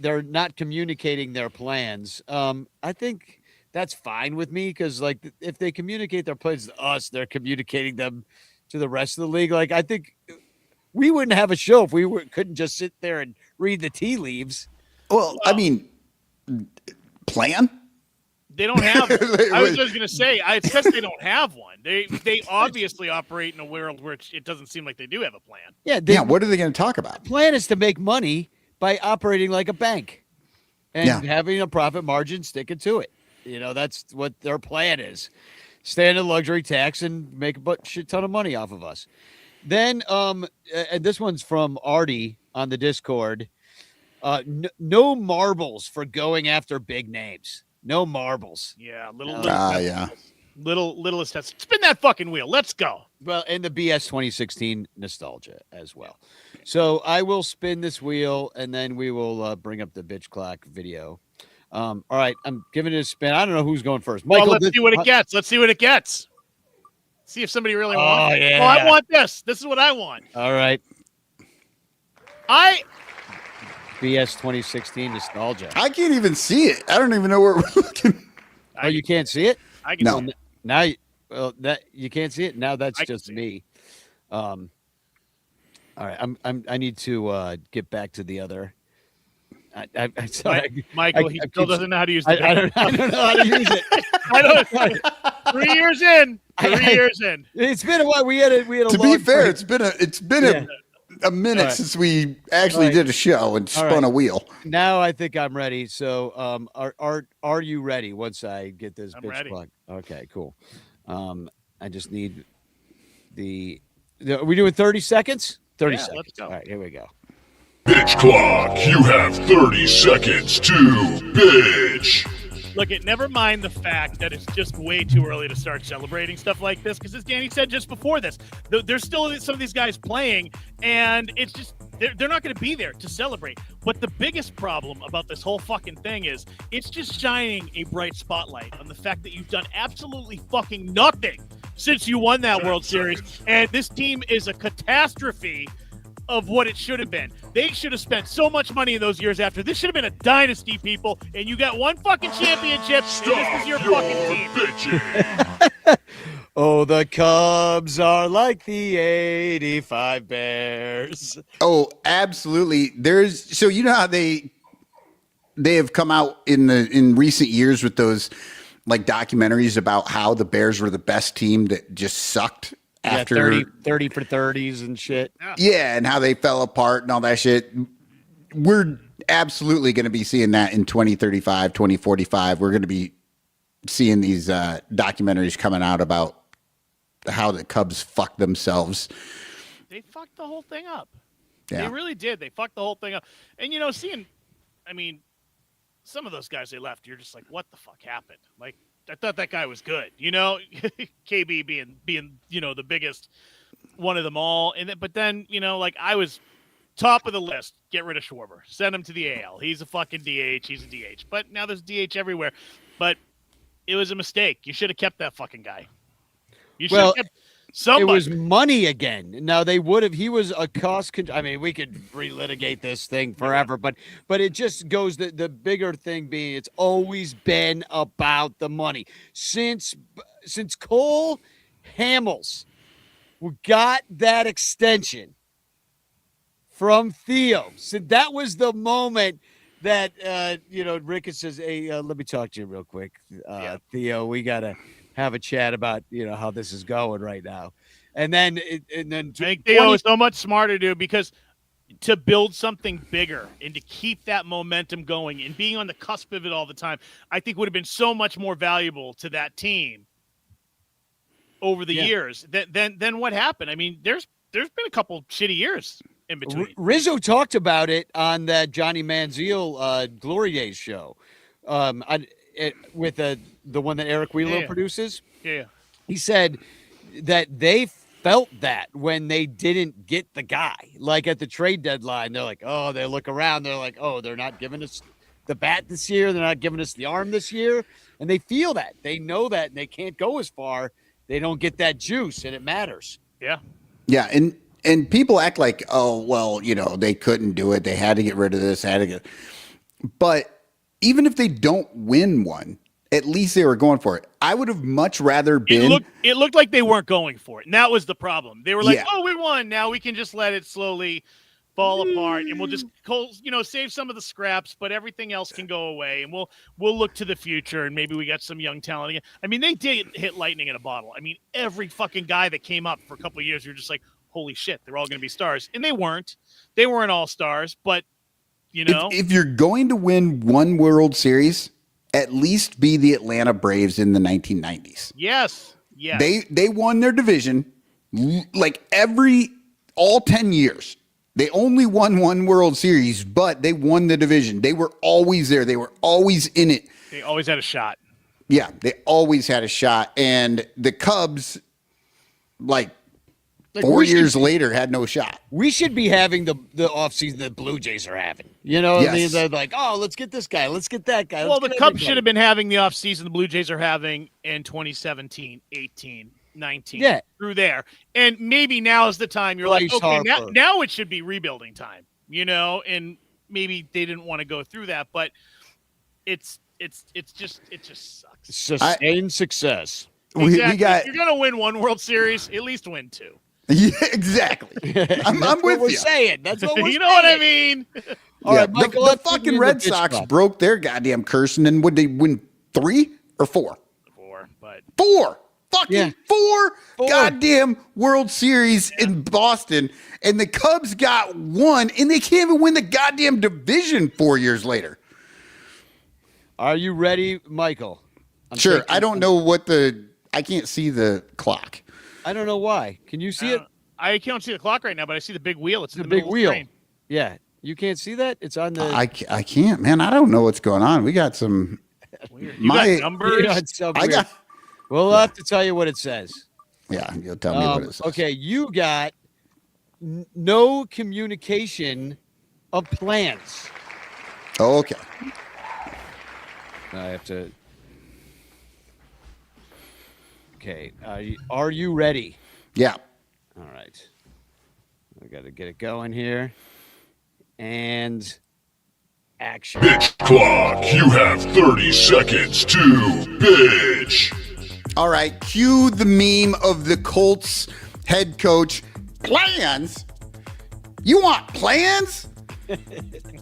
They're not communicating their plans. I think that's fine with me because, like, if they communicate their plans to us, they're communicating them to the rest of the league. Like, I think we wouldn't have a show if we couldn't just sit there and read the tea leaves. Well, I mean, plan? They don't have one. I was just going to say, it's because they don't have one. They obviously operate in a world where it doesn't seem like they do have a plan. Yeah, what are they going to talk about? The plan is to make money by operating like a bank and having a profit margin, sticking to it. You know, that's what their plan is. Stay in the luxury tax and make a shit ton of money off of us. Then, and this one's from Artie on the Discord. No marbles for going after big names. No marbles. Yeah, littlest test. Spin that fucking wheel. Let's go. Well, and the BS 2016 nostalgia as well. So I will spin this wheel, and then we will bring up the bitch clock video. All right, I'm giving it a spin. I don't know who's going first. Michael, let's see what it gets. Let's see what it gets. See if somebody really wants it. Yeah. Oh, I want this. This is what I want. All right. BS 2016 nostalgia. I can't even see it. I don't even know where we're looking. Oh, you can't see it? I can. No. Now, that you can't see it. Now that's just me. All right, I need to get back to the other. I'm sorry, Michael. He still doesn't know how to use it. I don't know how to use it. I don't. 3 years in. 3 years in. It's been a while. We had a. To be fair, it's been a minute since we actually did a show and spun a wheel. Now I think I'm ready. So, are you ready? Once I get this bitch plug. Okay, cool. I just need are we doing 30 seconds? 30 seconds. Let's go. All right, here we go. Bitch clock, you have 30 seconds to bitch. Look, never mind the fact that it's just way too early to start celebrating stuff like this, because as Danny said just before this, there's still some of these guys playing, and it's just they're not going to be there to celebrate. But the biggest problem about this whole fucking thing is it's just shining a bright spotlight on the fact that you've done absolutely fucking nothing since you won that World Series, and this team is a catastrophe of what it should have been. They should have spent so much money in those years after. This should have been a dynasty, people, and you got one fucking championship, and this was your fucking team. Oh, the Cubs are like the 85 Bears. Oh, absolutely. So you know how they have come out in recent years with those like documentaries about how the Bears were the best team that just sucked after 30 for 30s and shit. Yeah, and how they fell apart and all that shit. We're absolutely going to be seeing that in 2035, 2045. We're going to be seeing these documentaries coming out about how the Cubs fucked themselves. They fucked the whole thing up. Yeah. They really did. They fucked the whole thing up. And, some of those guys they left, you're just like, what the fuck happened? Like, I thought that guy was good, KB being, the biggest one of them all. But then, I was top of the list. Get rid of Schwarber. Send him to the AL. He's a fucking DH. He's a DH. But now there's DH everywhere. But it was a mistake. You should have kept that fucking guy. You should have kept somebody. It was money again. Now they would have. He was a cost. We could relitigate this thing forever, but it just goes. The bigger thing being, it's always been about the money since Cole Hamels got that extension from Theo. So that was the moment that Ricketts says, "Hey, let me talk to you real quick, Theo. We gotta have a chat about how this is going right now." And then I think Theo is so much smarter, dude, because to build something bigger and to keep that momentum going and being on the cusp of it all the time, I think would have been so much more valuable to that team over the years than what happened. I mean, there's been a couple shitty years in between. Rizzo talked about it on that Johnny Manziel Glory Days show, with the one that Eric Wheeler produces. Yeah, he said that they felt that when they didn't get the guy, like at the trade deadline, they're like, oh, they look around, they're like, oh, they're not giving us the bat this year, they're not giving us the arm this year, and they feel that, they know that, and they can't go as far. They don't get that juice, and it matters. Yeah, and people act like, oh, well, they couldn't do it. They had to get rid of this. But even if they don't win one, at least they were going for it. I would have much rather been. It looked like they weren't going for it, and that was the problem. They were like, oh, we won. Now we can just let it slowly fall apart, and we'll just save some of the scraps, but everything else can go away, and we'll look to the future, and maybe we got some young talent again. I mean, they did hit lightning in a bottle. I mean, every fucking guy that came up for a couple of years, you're just like, holy shit, they're all going to be stars. And they weren't. They weren't all stars, but, If you're going to win one World Series, at least be the Atlanta Braves in the 1990s. Yes. They won their division like all 10 years. They only won one World Series, but they won the division. They were always there. They were always in it. They always had a shot. Yeah, they always had a shot. And the Cubs, like 4 years later, had no shot. We should be having the offseason that Blue Jays are having. I mean, they're like, oh, let's get this guy. Let's get that guy. Well, the Cubs should have been having the offseason the Blue Jays are having in 2017, 18, 19, through there. And maybe now is the time you're like, okay, now it should be rebuilding time, and maybe they didn't want to go through that, but it just sucks. Sustained success. Exactly. If you're going to win one World Series, at least win two. Yeah, exactly. I'm with you. Saying. That's what we're saying. You know what I mean? All right, Michael, the fucking Red Sox broke their goddamn curse, and then would they win 3 or 4? 4, but 4. Fucking 4 goddamn World Series in Boston, and the Cubs got 1, and they can't even win the goddamn division 4 years later. Are you ready, Michael? Sure. I don't know I can't see the clock. I don't know why. Can you see it? I can't see the clock right now, but I see the big wheel. It's in the big middle wheel. Of the screen. Yeah. You can't see that? It's on the. I can't, man. I don't know what's going on. We got some. Weird. You got numbers? We'll have to tell you what it says. Yeah, you'll tell me what it says. Okay, you got no communication of plans. Oh, okay. I have to. Okay, are you ready? Yeah. All right. I got to get it going here. And action. Bitch clock. You have 30 seconds to bitch. All right. Cue the meme of the Colts head coach. Plans? You want plans?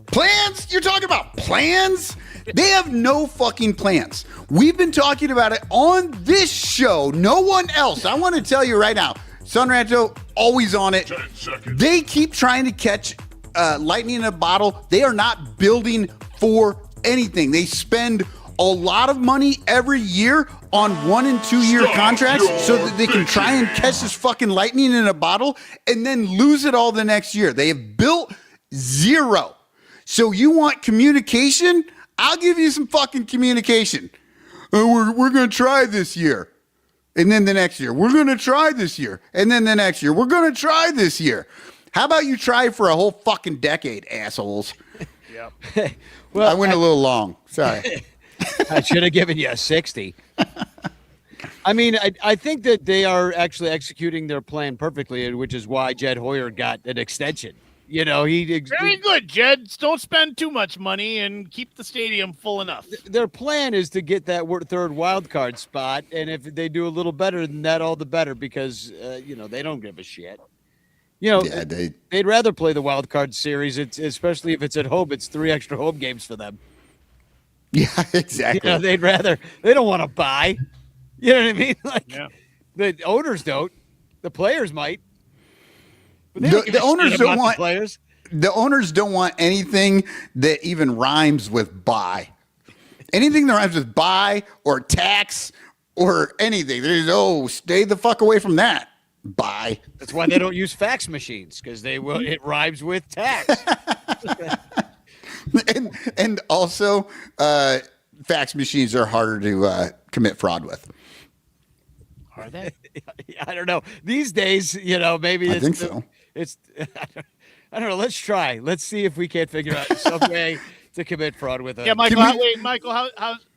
Plans? You're talking about plans? They have no fucking plans. We've been talking about it on this show. No one else. I want to tell you right now. Son Ranto, always on it. 10 seconds. They keep trying to catch lightning in a bottle. They are not building for anything. They spend a lot of money every year on 1 and 2 year contracts so that they can try and catch this fucking lightning in a bottle and then lose it all the next year. They have built zero. So you want communication? I'll give you some fucking communication. We're going to try this year. And then the next year, we're going to try this year. And then the next year, we're going to try this year. How about you try for a whole fucking decade, assholes? Yep. Well, I went a little long. Sorry. I should have given you a 60. I mean, I think that they are actually executing their plan perfectly, which is why Jed Hoyer got an extension. You know, very good, Jed. Don't spend too much money and keep the stadium full enough. Their plan is to get that third wild card spot, and if they do a little better than that, all the better, because you know, they don't give a shit. You know, Yeah, they'd rather play the wild card series. It's especially if it's at home. It's 3 extra home games for them. Yeah, exactly. You know, they don't want to buy. You know what I mean? Like, Yeah. the owners don't. The players might. But they The- don't give the a owners shit don't about the want- players. The owners don't want anything that even rhymes with buy. Anything that rhymes with buy or tax or anything. There's, stay the fuck away from that. Buy. That's why they don't use fax machines, because it rhymes with tax. And also, fax machines are harder to commit fraud with. Are they? I don't know. These days, you know, maybe I it's think so. It's I don't know. Let's try. Let's see if we can't figure out some way to commit fraud with it. Yeah, Michael. Can we- Wait, Michael.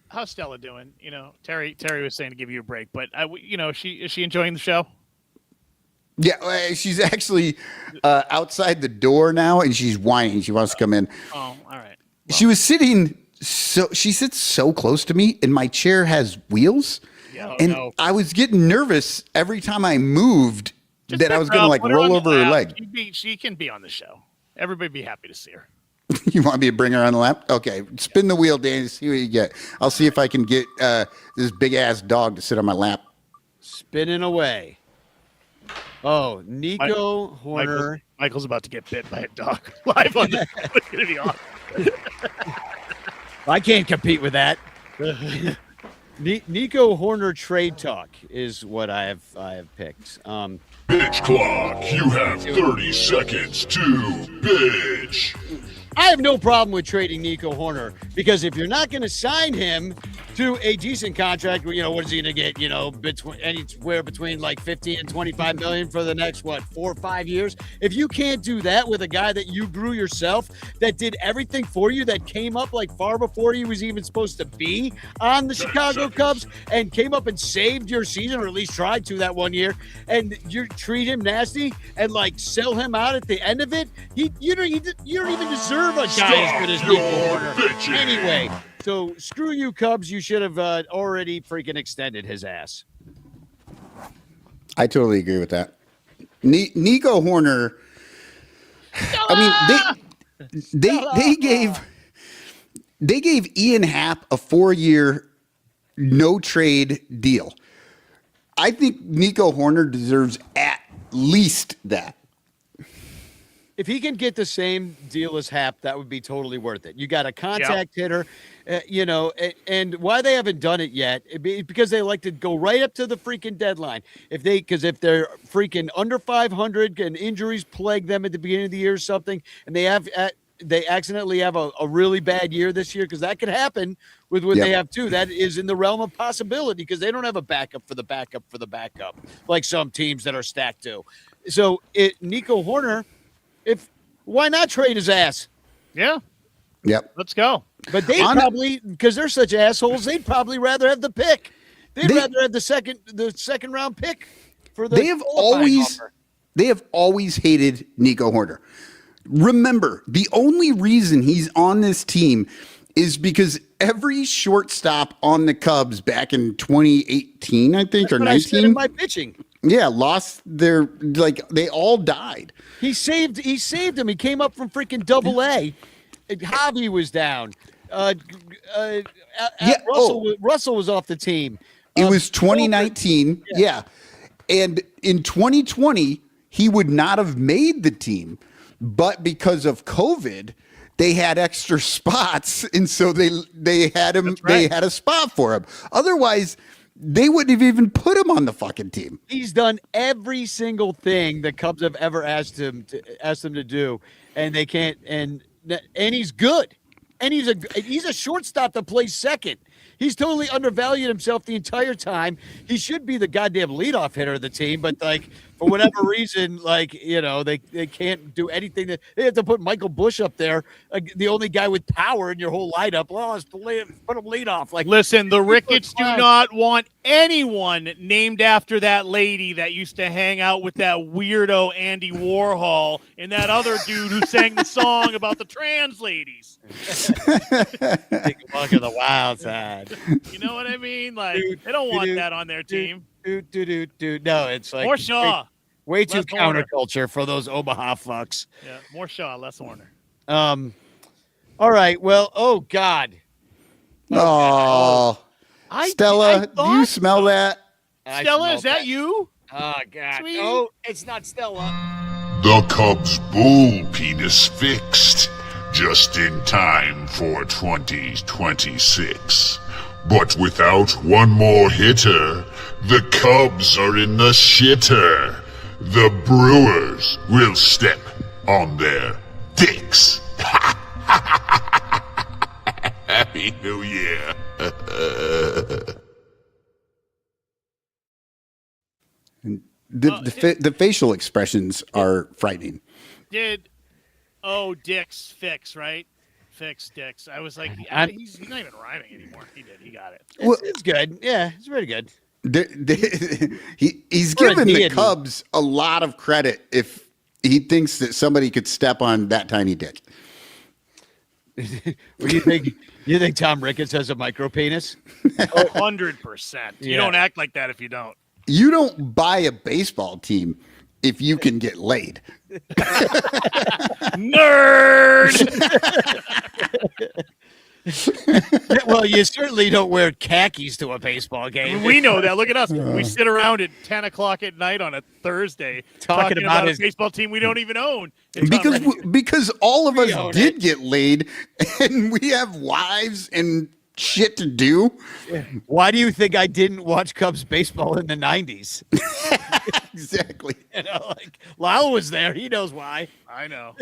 How's Stella doing? You know, Terry was saying to give you a break, but you know, is she enjoying the show? Yeah, she's actually outside the door now, and she's whining. She wants to come in. Oh, all right. She was sitting she sits so close to me, and my chair has wheels. Yeah, and no. I was getting nervous every time I moved Just that I pick was her going to up, like put her roll on the over her lap. leg. She can be on the show. Everybody be happy to see her. You want me to bring her on the lap? Okay, spin the wheel, Danny. See what you get. I'll see if I can get this big ass dog to sit on my lap. Spinning away. Oh, Nico Horner. Michael's about to get bit by a dog live on the. It's gonna be awesome. I can't compete with that. Nico Horner trade talk is what I have picked. Bitch clock, you have 30 seconds to bitch. I have no problem with trading Nico Horner, because if you're not going to sign him to a decent contract, you know, what is he going to get? You know, anywhere between like 15 and 25 million for the next 4 or 5 years. If you can't do that with a guy that you grew yourself, that did everything for you, that came up like far before he was even supposed to be on the Chicago Cubs, and came up and saved your season, or at least tried to that one year, and you treat him nasty and like sell him out at the end of it, you don't even deserve a guy as good as Nico Horner. bitching. Anyway, so screw you, Cubs. You should have already freaking extended his ass. I totally agree with that. Nico Horner. I mean, they gave Ian Happ a 4-year no trade deal. I think Nico Horner deserves at least that. If he can get the same deal as Happ, that would be totally worth it. You got a contact hitter, you know, and why they haven't done it yet, because they like to go right up to the freaking deadline. Because if they're freaking under 500 and injuries plague them at the beginning of the year or something, and they accidentally have a really bad year this year, because that could happen with what they have too. That is in the realm of possibility, because they don't have a backup for the backup for the backup, like some teams that are stacked do. So Nico Horner, why not trade his ass? Yeah, Yep. let's go. But they probably, because they're such assholes, they'd probably rather have the pick. They'd rather have the second round pick for the. They have always hated Nico Horner. Remember, the only reason he's on this team is because every shortstop on the Cubs back in 2018, I think, or 19. I said in my pitching. Yeah, lost their, like, they all died. He saved him. He came up from freaking Double-A. Javi was down. Russell was off the team. It was 2019. Yeah. And in 2020, he would not have made the team. but because of COVID, they had extra spots, and so they had him. They had a spot for him. Otherwise, they wouldn't have even put him on the fucking team. He's done every single thing the Cubs have ever asked him to do, and they can't. And he's good, and he's a shortstop that plays second. He's totally undervalued himself the entire time. He should be the goddamn leadoff hitter of the team, but like for whatever reason, like they can't do anything. They have to put Michael Bush up there, the only guy with power in your whole lineup. Well, let's put him leadoff. Like, listen, the Ricketts do not want anyone named after that lady that used to hang out with that weirdo Andy Warhol and that other dude who sang the song about the trans ladies. Take a look at the wild side. You know what I mean? Like, they don't want that on their team. No, it's like more Shaw. Way too Less Horner. counterculture for those Omaha fucks. Yeah, more Shaw, less Horner. All right. Well, oh God. Oh, Stella, do you smell that? Stella, is that you? Oh God. Sweet. No, it's not Stella. The Cubs' bull penis fixed just in time for 2026. But without one more hitter, the Cubs are in the shitter. The Brewers will step on their dicks. Happy New Year. The facial expressions are frightening. Dick's fix, right? Fix Dick's. I was like, he's not even rhyming anymore. He did. He got it. It's good. Yeah, it's very good. He's given the Cubs a lot of credit if he thinks that somebody could step on that tiny dick. You think Tom Ricketts has a micro penis? 100%. You don't act like that if you don't. You don't buy a baseball team if you can get laid. Nerd! Well, you certainly don't wear khakis to a baseball game. We know that. Look at us. We sit around at 10 o'clock at night on a Thursday talking about a baseball team we don't even own. Because all of us did get laid, and we have wives and shit to do. Why do you think I didn't watch Cubs baseball in the 90s? Exactly. Like Lyle was there. He knows why. I know.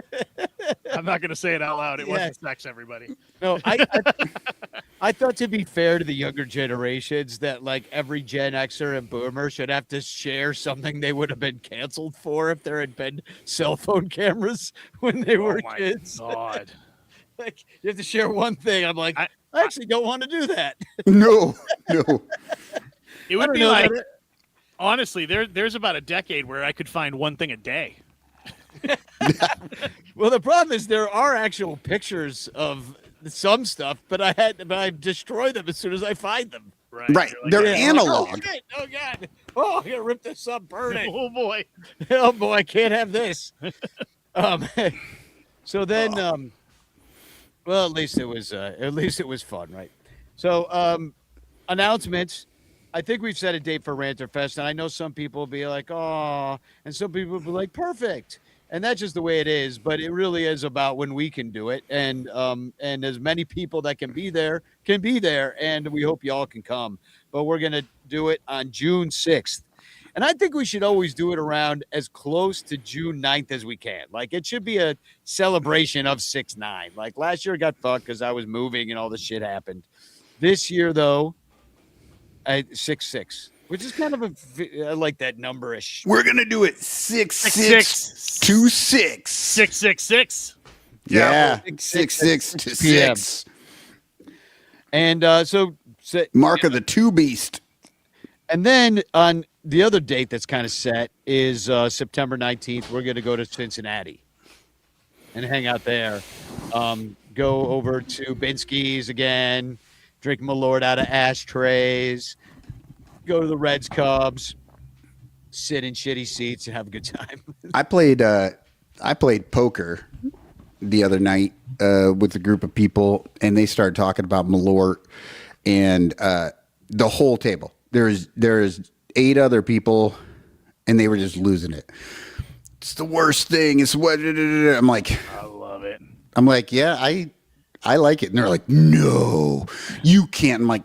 I'm not going to say it out loud. It wasn't sex, everybody. No, I thought, to be fair to the younger generations, that like every Gen Xer and Boomer should have to share something they would have been canceled for if there had been cell phone cameras when they were kids. God. Like you have to share one thing. I'm like, I actually don't want to do that. No. It would be like, honestly, there's about a decade where I could find one thing a day. Well, the problem is there are actual pictures of some stuff, but I destroy them as soon as I find them. Right. Like, They're analog. Like, oh God. Oh, I'm gonna rip this up, burn it. Oh boy. Oh boy, I can't have this. So then well, at least it was fun, right? So announcements. I think we've set a date for Ranter Fest, and I know some people will be like, "Oh," and some people will be like, "Perfect," and that's just the way it is. But it really is about when we can do it, and as many people that can be there, and we hope y'all can come. But we're gonna do it on June 6th, and I think we should always do it around as close to June 9th as we can. Like it should be a celebration of 6/9. Like last year, got fucked because I was moving and all this shit happened. This year, though. 6/6, which is kind of I like that numberish. We're gonna do it 6/6/26. 666. Yeah, 6/6/6. And so Mark of the Two Beast. And then on the other date that's kind of set is September 19th. We're gonna go to Cincinnati and hang out there. Go over to Binsky's again. Drink Malort out of ashtrays, go to the Reds Cubs, sit in shitty seats and have a good time. I played poker the other night with a group of people, and they started talking about Malort and the whole table. There's 8 other people, and they were just losing it. it's the worst thing. It's what I'm like. I love it. I'm like, yeah, I like it. And they're like, no, you can't. I'm like,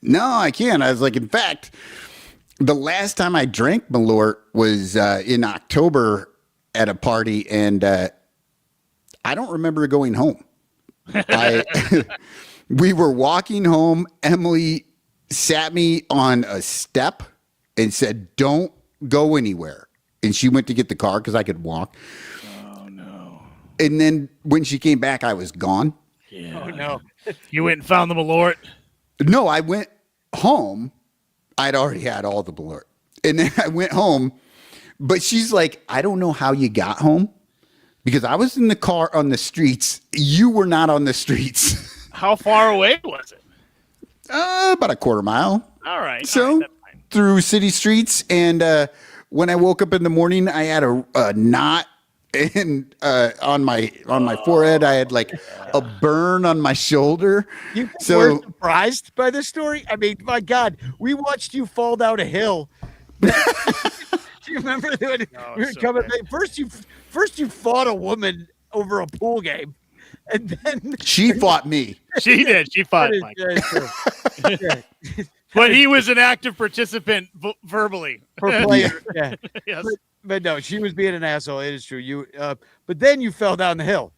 no, I can't. I was like, in fact, the last time I drank Malort was in October at a party, and I don't remember going home. We were walking home. Emily sat me on a step and said, don't go anywhere. And she went to get the car because I could walk. Oh, no. And then when she came back, I was gone. Yeah. Oh, no. You went and found the Malort? No, I went home. I'd already had all the Malort. And then I went home. But she's like, I don't know how you got home because I was in the car on the streets. You were not on the streets. How far away was it? About a quarter mile. All right. So all right, that's fine. through city streets. And when I woke up in the morning, I had a knot and on my forehead. I had like a burn on my shoulder. You So- were surprised by this story? I mean, my God, we watched you fall down a hill. Do you remember when we were so coming? bad. First, you fought a woman over a pool game, and then She fought me. She did. She fought Mike. But he was an active participant verbally. for players. Yeah, Yes. but no, she was being an asshole. It is true. You, but then you fell down the hill.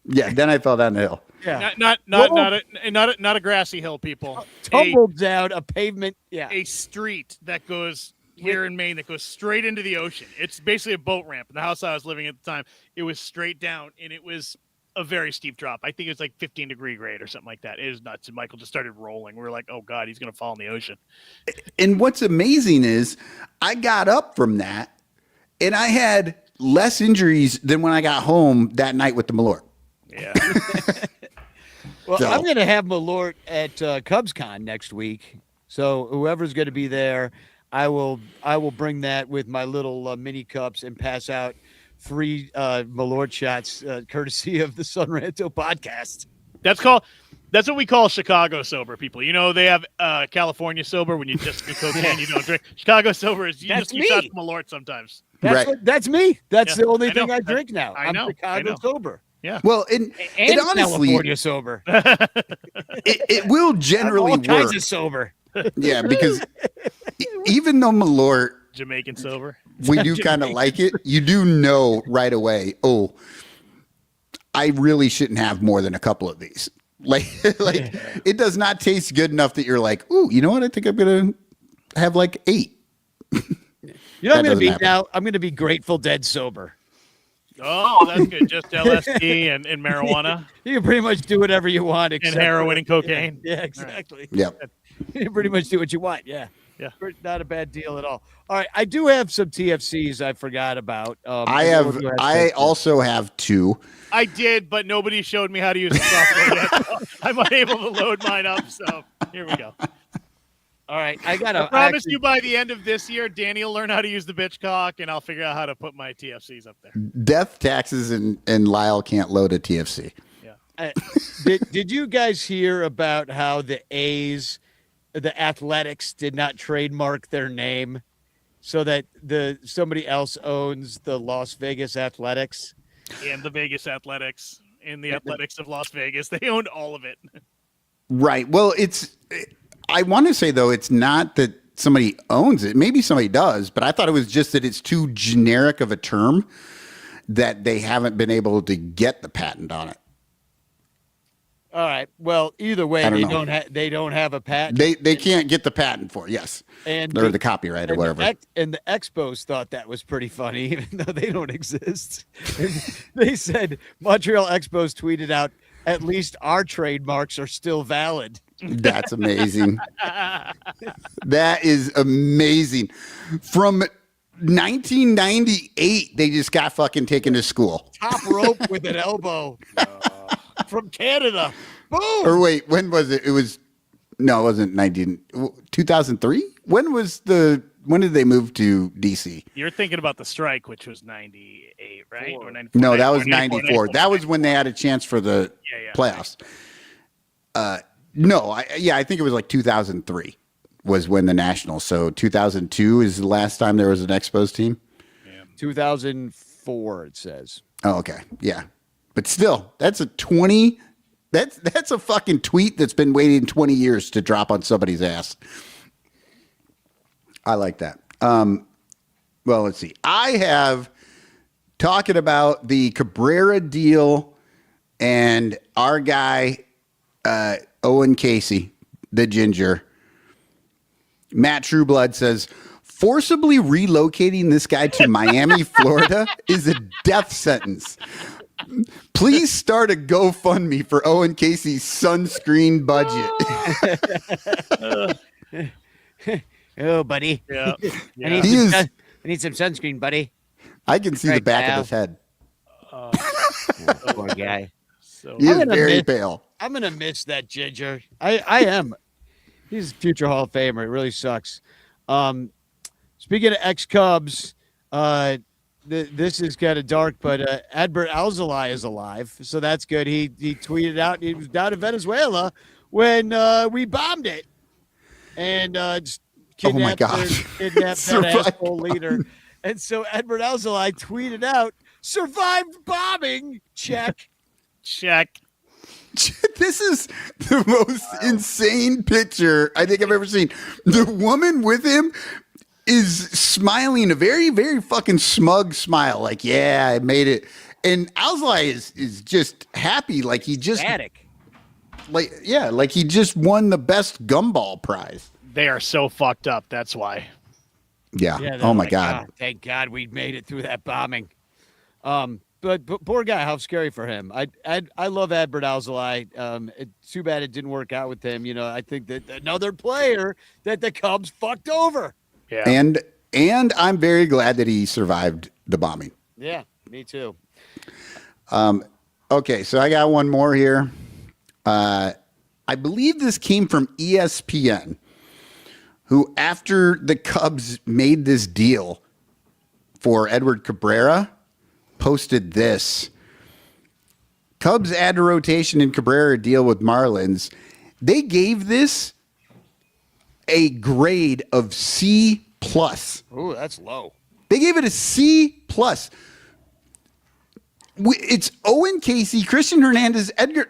Yeah, then I fell down the hill. Yeah, Not a grassy hill, people. tumbled down a pavement. Yeah, A street that goes here in Maine that goes straight into the ocean. It's basically a boat ramp. The house I was living at the time, it was straight down, and it was a very steep drop. I think it was like 15-degree grade or something like that. It was nuts. And Michael just started rolling. We were like, oh God, he's going to fall in the ocean. And what's amazing is I got up from that and I had less injuries than when I got home that night with the Malort. Yeah. well, So- I'm going to have Malort at CubsCon next week. So whoever's going to be there, I will bring that with my little mini cups and pass out free Malort shots courtesy of the Son Ranto podcast. That's what we call Chicago sober, people. You know, they have California sober when you just do cocaine, you don't drink. Chicago sober is you That's just do me. shots of Malort sometimes. Right. That's me. That's Yeah, the only I thing know. I drink now. I I'm know. Chicago I know. sober. Yeah. Well, and And honestly, California sober. it will generally all kinds work. of sober. Yeah, because even though Malort, Jamaican sober. we do kind of like it, you do know right away, oh, I really shouldn't have more than a couple of these. Like it does not taste good enough that you're like, ooh, you know what? I think I'm going to have like 8. You know what I'm That going to doesn't be happen. now? I'm going to be Grateful Dead sober. Oh, that's good. Just LSD and marijuana You can pretty much do whatever you want. and Except heroin and cocaine. Yeah, exactly. Yep. You can pretty much do what you want. Yeah. Yeah. Not a bad deal at all. All right. I do have some TFCs I forgot about. I also have 2. I did, but nobody showed me how to use the software yet. So I'm unable to load mine up. So here we go. All right. I got I to promise you by the end of this year, Danny will learn how to use the bitch cock, and I'll figure out how to put my TFCs up there. Death, taxes, and Lyle can't load a TFC. Did you guys hear about how the A's, the Athletics, did not trademark their name so that somebody else owns the Las Vegas Athletics? And the Vegas Athletics, and the Athletics of Las Vegas, they owned all of it. Right. Well, I want to say, though, it's not that somebody owns it. Maybe somebody does, but I thought it was just that it's too generic of a term that they haven't been able to get the patent on it. All right. Well, either way, I don't they know. they don't have a patent. They can't get the patent for it, yes. Or the copyright or and whatever. And the Expos thought that was pretty funny, even though they don't exist. And they said Montreal Expos tweeted out, "At least our trademarks are still valid." That's amazing. That is amazing. From 1998, they just got fucking taken to school. Top rope with an elbow from Canada. Boom. Or wait, when was it? It wasn't 2003? When did they move to DC? You're thinking about the strike, which was 98, right? Or 94, No, that was 94. 94. That was when they had a chance for the Yeah. playoffs. No, I think it was like 2003 was when the Nationals. So 2002 is the last time there was an Expos team. 2004. 4, it says. Oh, okay. Yeah. But still, that's a fucking tweet that's been waiting 20 years to drop on somebody's ass. I like that. Well, let's see. I have talking about the Cabrera deal and our guy, Owen Casey, the ginger. Matt Trueblood says, forcibly relocating this guy to Miami, Florida is a death sentence. Please start a GoFundMe for Owen Casey's sunscreen budget. Oh, buddy. Yeah. I need some sunscreen, buddy. I can see the Right back now. of his head. Poor guy. So He is gonna very miss- pale. I'm going to miss that ginger. I am. He's a future Hall of Famer. It really sucks. Speaking of ex-Cubs, this is kind of dark, but Adbert Alzolay is alive, so that's good. He tweeted out he was down in Venezuela when we bombed it, and just Oh my kidnapped, God. kidnapped that Survived asshole leader. And so Adbert Alzolay tweeted out, "Survived bombing." Check. This is the most insane picture I think I've ever seen. The woman with him is smiling a very, very fucking smug smile. Like, yeah, I made it. And Alzolay is just happy. Like he just Static. like he just won the best gumball prize. they are so fucked up. That's why. Yeah. Yeah, Oh my like, God. thank God we made it through that bombing. But poor guy, how scary for him. I love Adbert Alzolay. It's too bad it didn't work out with him. You know, I think that another player that the Cubs fucked over. Yeah. And I'm very glad that he survived the bombing. Yeah, me too. Okay, so I got one more here. I believe this came from ESPN, who, after the Cubs made this deal for Edward Cabrera, posted this. Cubs add to rotation in Cabrera deal with Marlins. They gave this a grade of C+. Ooh, that's low. They gave it a C+. It's Owen Casey, Christian Hernandez, Edgar.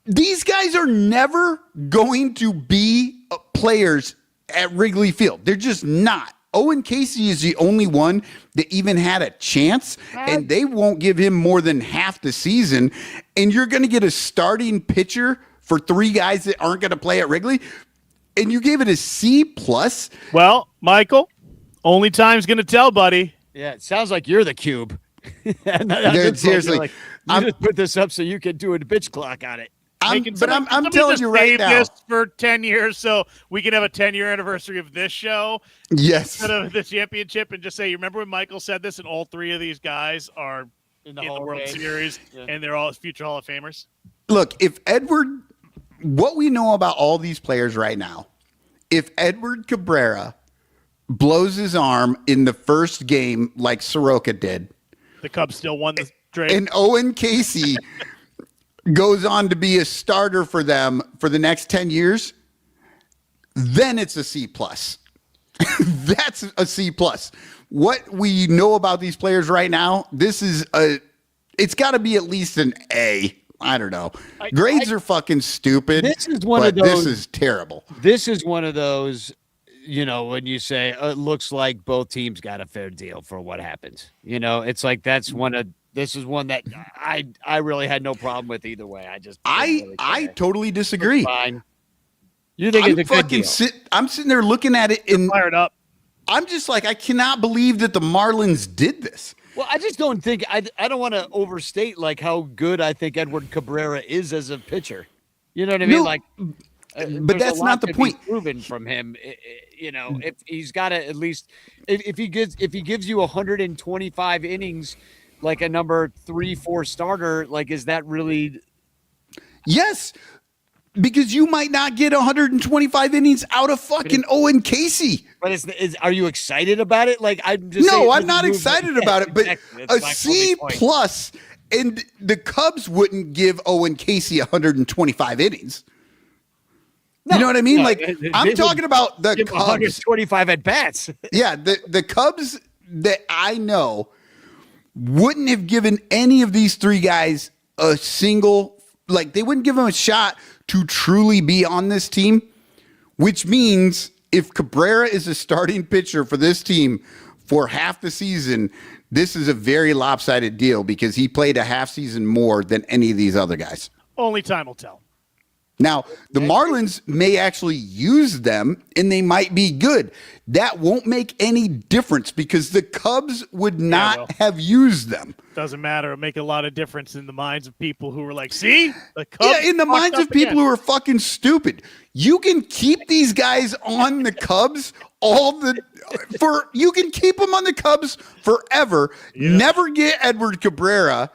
These guys are never going to be players at Wrigley Field. They're just not. Owen Casey is the only one that even had a chance, and they won't give him more than half the season. And you're going to get a starting pitcher for 3 guys that aren't going to play at Wrigley, and you gave it a C+. Well, Michael, only time's gonna tell, buddy. Yeah, it sounds like you're the cube. Dude, seriously, you I'm- just put this up so you can do a bitch clock on it. I'm Can telling just you right save now. this for 10 years so we can have a 10-year anniversary of this show Yes. instead of the championship, and just say, you remember when Michael said this, and all 3 of these guys are in the Hall of World Fame. Series, Yeah. and they're all future Hall of Famers? Look, if Edward, what we know about all these players right now, if Edward Cabrera blows his arm in the first game like Soroka did, The Cubs still won the trade. and Owen Casey goes on to be a starter for them for the next 10 years, then it's a C+. That's a C+. What we know about these players right now, it's got to be at least an A. I don't know. Grades are fucking stupid. This is one of but this those- is terrible. This is one of those, you know, when you say it looks like both teams got a fair deal for what happened. You know, it's like this is one that I really had no problem with either way. I just didn't really I care. totally disagree. Fine. You think it's a good deal? I'm sitting there looking at it, and Fired up. I'm just like, I cannot believe that the Marlins did this. Well, I just don't think I don't want to overstate like how good I think Edward Cabrera is as a pitcher. You know what I mean? No, like, but there's that's a lot not the to be point. Proven from him, you know, if he's got to at least if he gives you 125 innings, like a number 3-4 starter, like is that really? Yes, because you might not get 125 innings out of fucking Owen Casey. But are you excited about it? Like I'm just No, saying, I'm not excited about it, but exactly. a That's my C only point. plus, and the Cubs wouldn't give Owen Casey 125 innings. You know what I mean? no, Like, they I'm would talking about the Give him Cubs. 125 at bats. Yeah, the Cubs that I know wouldn't have given any of these three guys a single, like they wouldn't give them a shot to truly be on this team, which means if Cabrera is a starting pitcher for this team for half the season, this is a very lopsided deal because he played a half season more than any of these other guys. Only time will tell. Now, the Marlins may actually use them, and they might be good. That won't make any difference because the Cubs would not have used them. Doesn't matter. It'll make a lot of difference in the minds of people who were like, see? The Cubs Yeah, in the minds of people again. who are fucking stupid. You can keep these guys on the Cubs you can keep them on the Cubs forever, never get Edward Cabrera,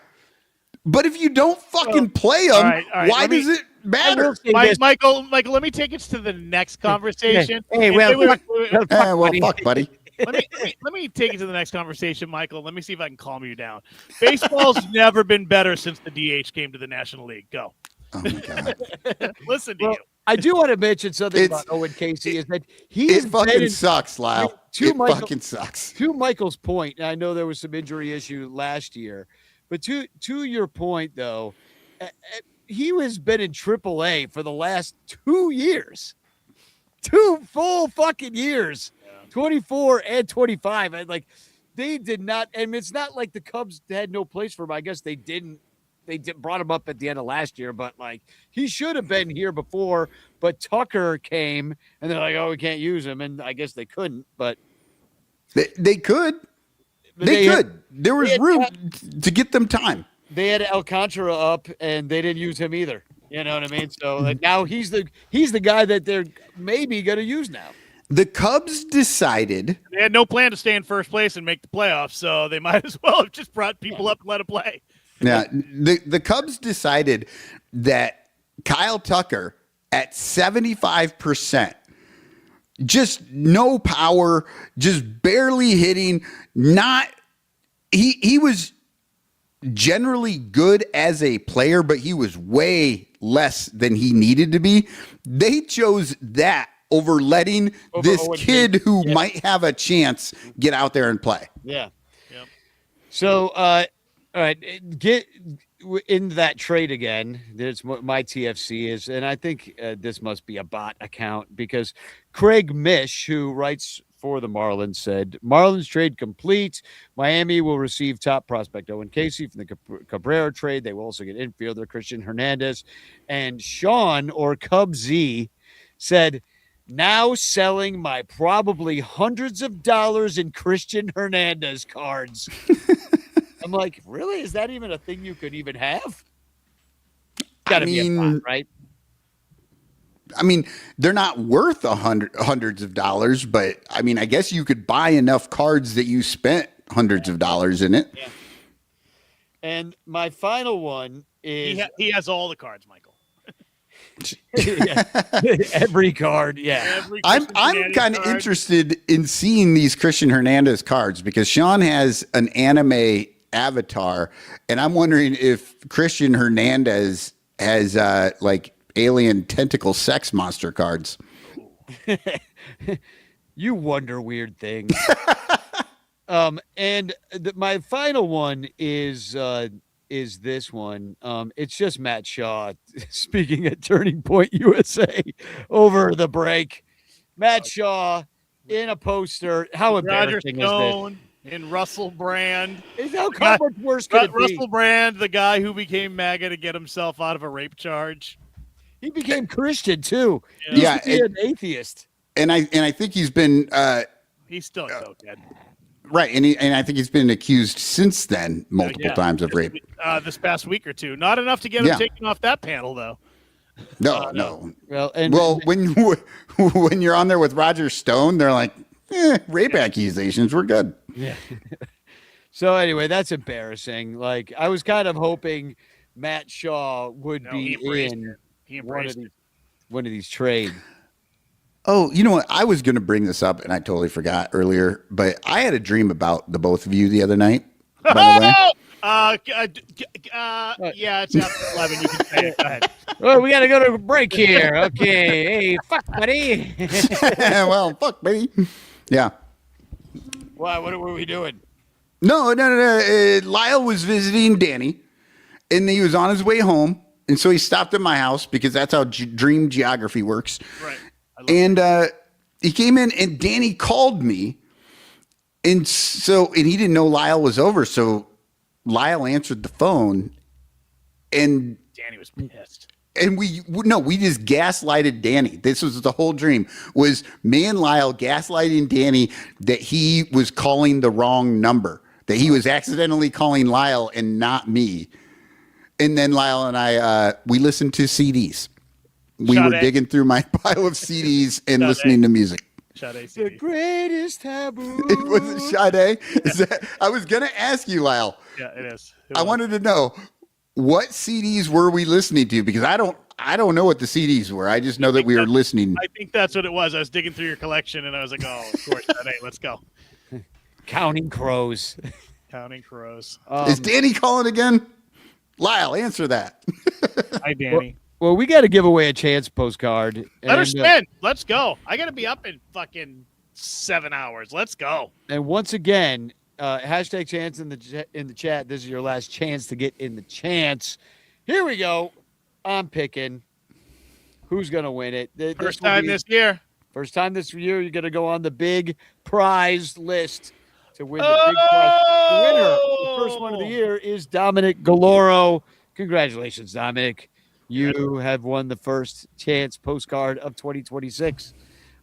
but if you don't fucking play them, all right, why does it matter? Michael, let me take us to the next conversation. Fuck, buddy. Let me take it to the next conversation, Michael. Let me see if I can calm you down. Baseball's never been better since the DH came to the National League. Go. Oh my God. Listen to you. I do want to mention something about Owen Casey is that It fucking sucks, Lyle. It fucking sucks. To Michael's point, and I know there was some injury issue last year, but to your point, though, he has been in AAA for the last 2 years. 2 full fucking years. 24 and 25. And they did not, and it's not like the Cubs had no place for him. I guess they didn't. They brought him up at the end of last year, but he should have been here before. But Tucker came, and they're like, "Oh, we can't use him," and I guess they couldn't. But they could. They could. There was room to get them time. They had Alcantara up, and they didn't use him either. You know what I mean? So now he's the guy that they're maybe going to use now. The Cubs decided They had no plan to stay in first place and make the playoffs, so they might as well have just brought people up and let them play. Yeah, the Cubs decided that Kyle Tucker at 75%, just no power, just barely hitting, he was generally good as a player, but he was way less than he needed to be. They chose that over letting this Owen kid who might have a chance get out there and play. Yeah. Yep. So, all right, get into that trade again. There's my TFC is, and I think this must be a bot account because Craig Mish, who writes for the Marlins, said Marlins trade complete. Miami will receive top prospect Owen Casey from the Cabrera trade. They will also get infielder Christian Hernandez. And Sean, or Cub Z, said, now selling my probably hundreds of dollars in Christian Hernandez cards. I'm like, really? Is that even a thing you could even have? Gotta be a bot, right? I mean, they're not worth hundreds of dollars, but I mean, I guess you could buy enough cards that you spent hundreds of dollars in it. Yeah. And my final one is He has all the cards, Michael. every card. Yeah. I'm kind of interested in seeing these Christian Hernandez cards because Sean has an anime avatar, and I'm wondering if Christian Hernandez has alien tentacle sex monster cards. You wonder weird things. And my final one is this one. It's just Matt Shaw speaking at Turning Point USA over the break. Matt Shaw in a poster. How embarrassing Roger Stone is this? and Russell Brand. How much worse could it be? Russell Brand, the guy who became MAGA to get himself out of a rape charge. He became Christian too. Yeah, He's an atheist. And I think he's been He's still so dead. right, and I think he's been accused since then multiple times of rape. This past week or two, not enough to get him taken off that panel though. No. Well, when you're on there with Roger Stone, they're like, rape accusations, we're good. Yeah. So anyway, that's embarrassing. I was kind of hoping Matt Shaw would be in one of these trades. Oh, you know what? I was going to bring this up, and I totally forgot earlier, but I had a dream about the both of you the other night, by the way. Yeah, it's after 11. You can say it. Go ahead. Well, we got to go to a break here. Okay. Hey, fuck, buddy. Well, fuck, baby. Yeah. Why? What were we doing? No. Lyle was visiting Danny, and he was on his way home, and so he stopped at my house because that's how dream geography works. Right. And he came in, and Danny called me, and he didn't know Lyle was over, so Lyle answered the phone, and Danny was pissed. And we just gaslighted Danny. This was the whole dream, was me and Lyle gaslighting Danny that he was calling the wrong number, that he was accidentally calling Lyle and not me. And then Lyle and I, we listened to CDs. We were digging through my pile of CDs and listening to music. Sade The greatest taboo. It wasn't Sade. I was going to ask you, Lyle. Yeah, it is. I wanted to know, what CDs were we listening to? Because I don't know what the CDs were. I just know that we were listening. I think that's what it was. I was digging through your collection, and I was like, oh, of course, Sade, let's go. Counting Crows. Counting Crows. Is Danny calling again? Lyle, answer that. Hi, Danny. Well, we got to give away a chance postcard. Let her spin. Let's go. I got to be up in fucking 7 hours. Let's go. And once again, hashtag chance in the chat. This is your last chance to get in the chance. Here we go. I'm picking who's going to win it. First time this year. First time this year, you're going to go on the big prize list to win the big prize. The winner, the first one of the year, is Dominic Galoro. Congratulations, Dominic. You have won the first chance postcard of 2026.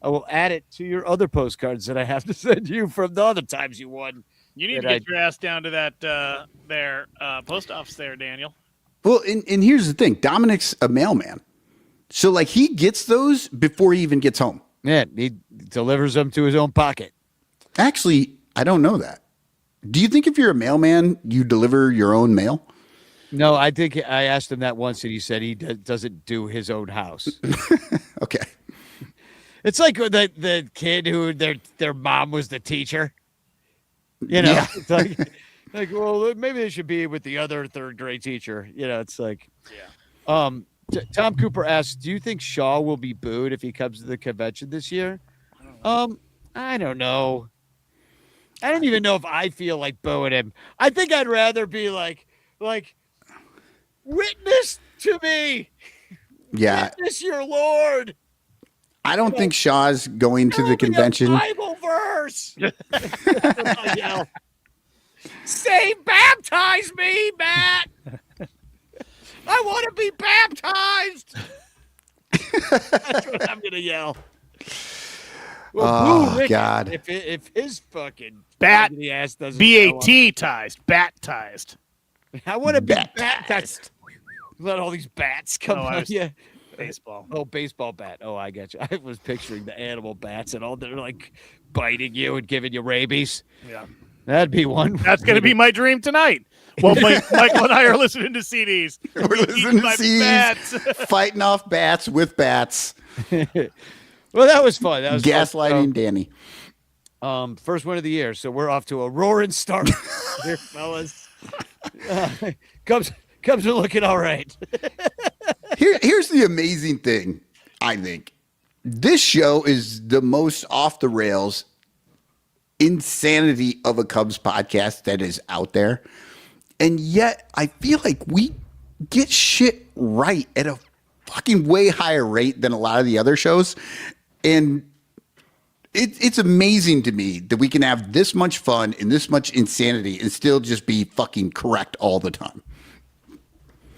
I will add it to your other postcards that I have to send you from the other times you won. You need to get your ass down to that post office there, Daniel. Well, and here's the thing. Dominic's a mailman. So, like, he gets those before he even gets home. Yeah, he delivers them to his own pocket. Actually, I don't know that. Do you think if you're a mailman, you deliver your own mail? No, I think I asked him that once, and he said he doesn't do his own house. Okay. It's like the kid who their mom was the teacher. You know, It's like, well, maybe they should be with the other third grade teacher. You know, it's like, yeah. Tom Cooper asks, do you think Shaw will be booed if he comes to the convention this year? I don't know. I don't even know if I feel like booing him. I think I'd rather be like, witness to me. Yeah. Witness your Lord. I don't think Shaw's going to the convention. Bible verse. Yell. Say, baptize me, Matt. I want to be baptized. That's what I'm going to yell. Well, oh, God. If his fucking bat ass doesn't BAT-tized, bat-tized. I want to be baptized. Let all these bats come on you. Baseball. Oh, baseball bat. Oh, I got you. I was picturing the animal bats and all. They're like biting you and giving you rabies. Yeah. That'd be one. That's going to be my dream tonight. Well, Michael and I are listening to CDs. We're listening to CDs, fighting off bats with bats. Well, that was fun. That was gaslighting Danny. First one of the year, so we're off to a roaring start here, fellas. Cubs are looking all right. Here's the amazing thing, I think. This show is the most off the rails insanity of a Cubs podcast that is out there. And yet I feel like we get shit right at a fucking way higher rate than a lot of the other shows. And it's amazing to me that we can have this much fun and this much insanity and still just be fucking correct all the time.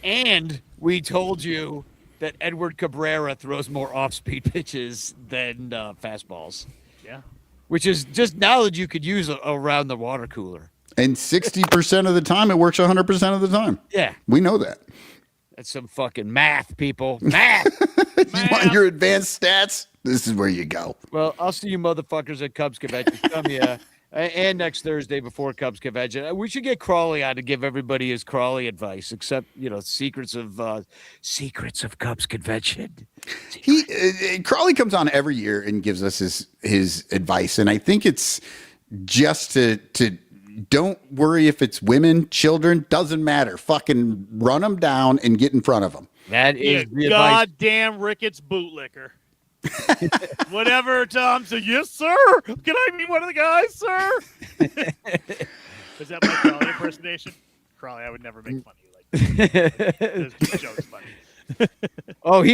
And we told you that Edward Cabrera throws more off-speed pitches than fastballs. Yeah. Which is just knowledge you could use around the water cooler. And 60% of the time, it works 100% of the time. Yeah. We know that. That's some fucking math, people. Math! You want your advanced stats? This is where you go. Well, I'll see you motherfuckers at Cubs Convention. Come here. And next Thursday before Cubs Convention. We should get Crawley on to give everybody his Crawley advice, except, secrets of Cubs Convention. Crawley comes on every year and gives us his advice. And I think it's just to don't worry if it's women, children, doesn't matter. Fucking run them down and get in front of them. That is the goddamn Ricketts bootlicker. Whatever, Tom said, yes, sir. Can I meet one of the guys, sir? Was that my Crawley impersonation? Crawley, I would never make fun of you like that. This joke's funny. Oh,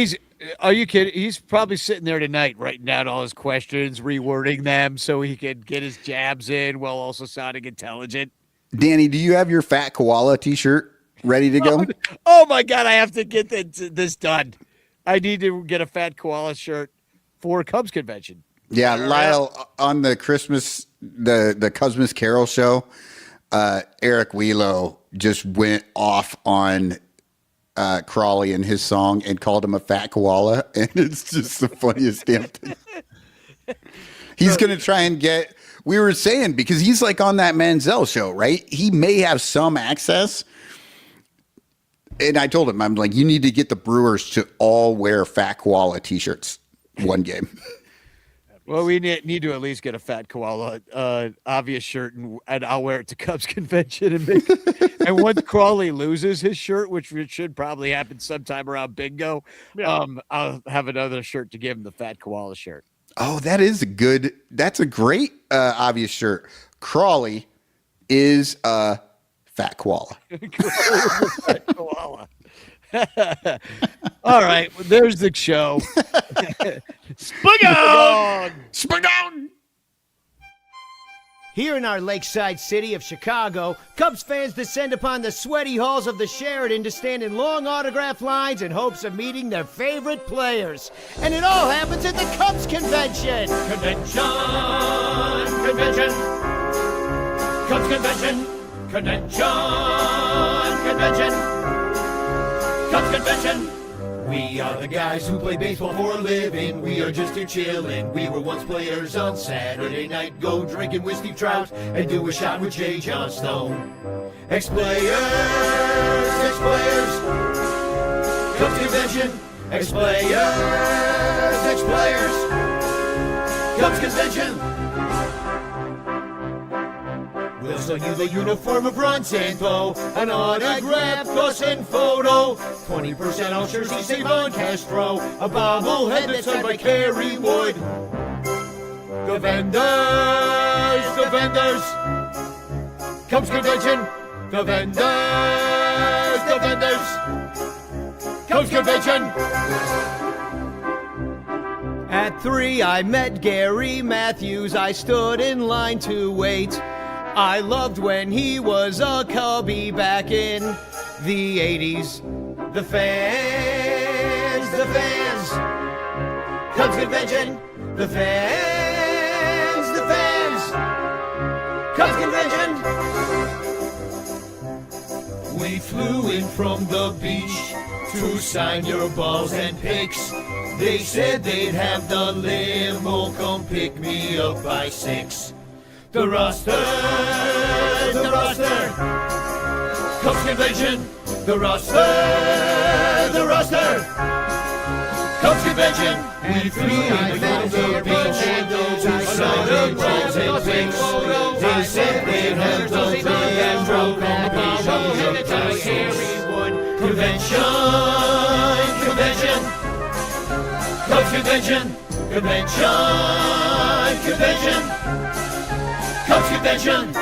are you kidding? He's probably sitting there tonight writing down all his questions, rewording them so he can get his jabs in while also sounding intelligent. Danny, do you have your Fat Koala t-shirt ready to go? Oh my God, I have to get this done. I need to get a Fat Koala shirt for Cubs convention. Yeah, Lyle, on the Christmas, the Christmas Carol show, Eric Wheelo just went off on Crawley and his song and called him a fat koala, and it's just the funniest damn thing. He's going to try and get, we were saying, because he's like on that Manziel show, right? He may have some access. And I told him, I'm like, you need to get the Brewers to all wear Fat Koala t-shirts one game. Well, we need to at least get a Fat Koala obvious shirt, and I'll wear it to Cubs convention. And once Crawley loses his shirt, which should probably happen sometime around bingo, I'll have another shirt to give him, the Fat Koala shirt. Oh, that's a great obvious shirt. Crawley is a Fat Koala. Fat Koala. All right, well, there's the show. Spagong! Here in our lakeside city of Chicago, Cubs fans descend upon the sweaty halls of the Sheraton to stand in long autograph lines in hopes of meeting their favorite players. And it all happens at the Cubs convention. Convention. Cubs convention. Convention. Cubs convention. We are the guys who play baseball for a living. We are just here chillin'. We were once players on Saturday night. Go drinking with Steve Trout and do a shot with J. John Stone. Ex-players. Cubs convention. Ex-players. Cubs convention. We'll sell you the uniform of Ron Santo, an autograph, plus and photo, 20% off jersey, save on Castro, a bobblehead that's signed by Kerry Wood. The vendors, Cubs convention, the vendors, Cubs convention. At 3, I met Gary Matthews, I stood in line to wait. I loved when he was a Cubby back in the 80s. The fans, Cubs convention, the fans, Cubs convention. We flew in from the beach to sign your balls and picks. They said they'd have the limo come pick me up by 6. The roster, Cubs convention, the roster, Cubs convention. We flew in from the beach to sign the balls and picks. They said they'd have the limo come pick me up by 6. Convention, Cubs convention, Cubs convention.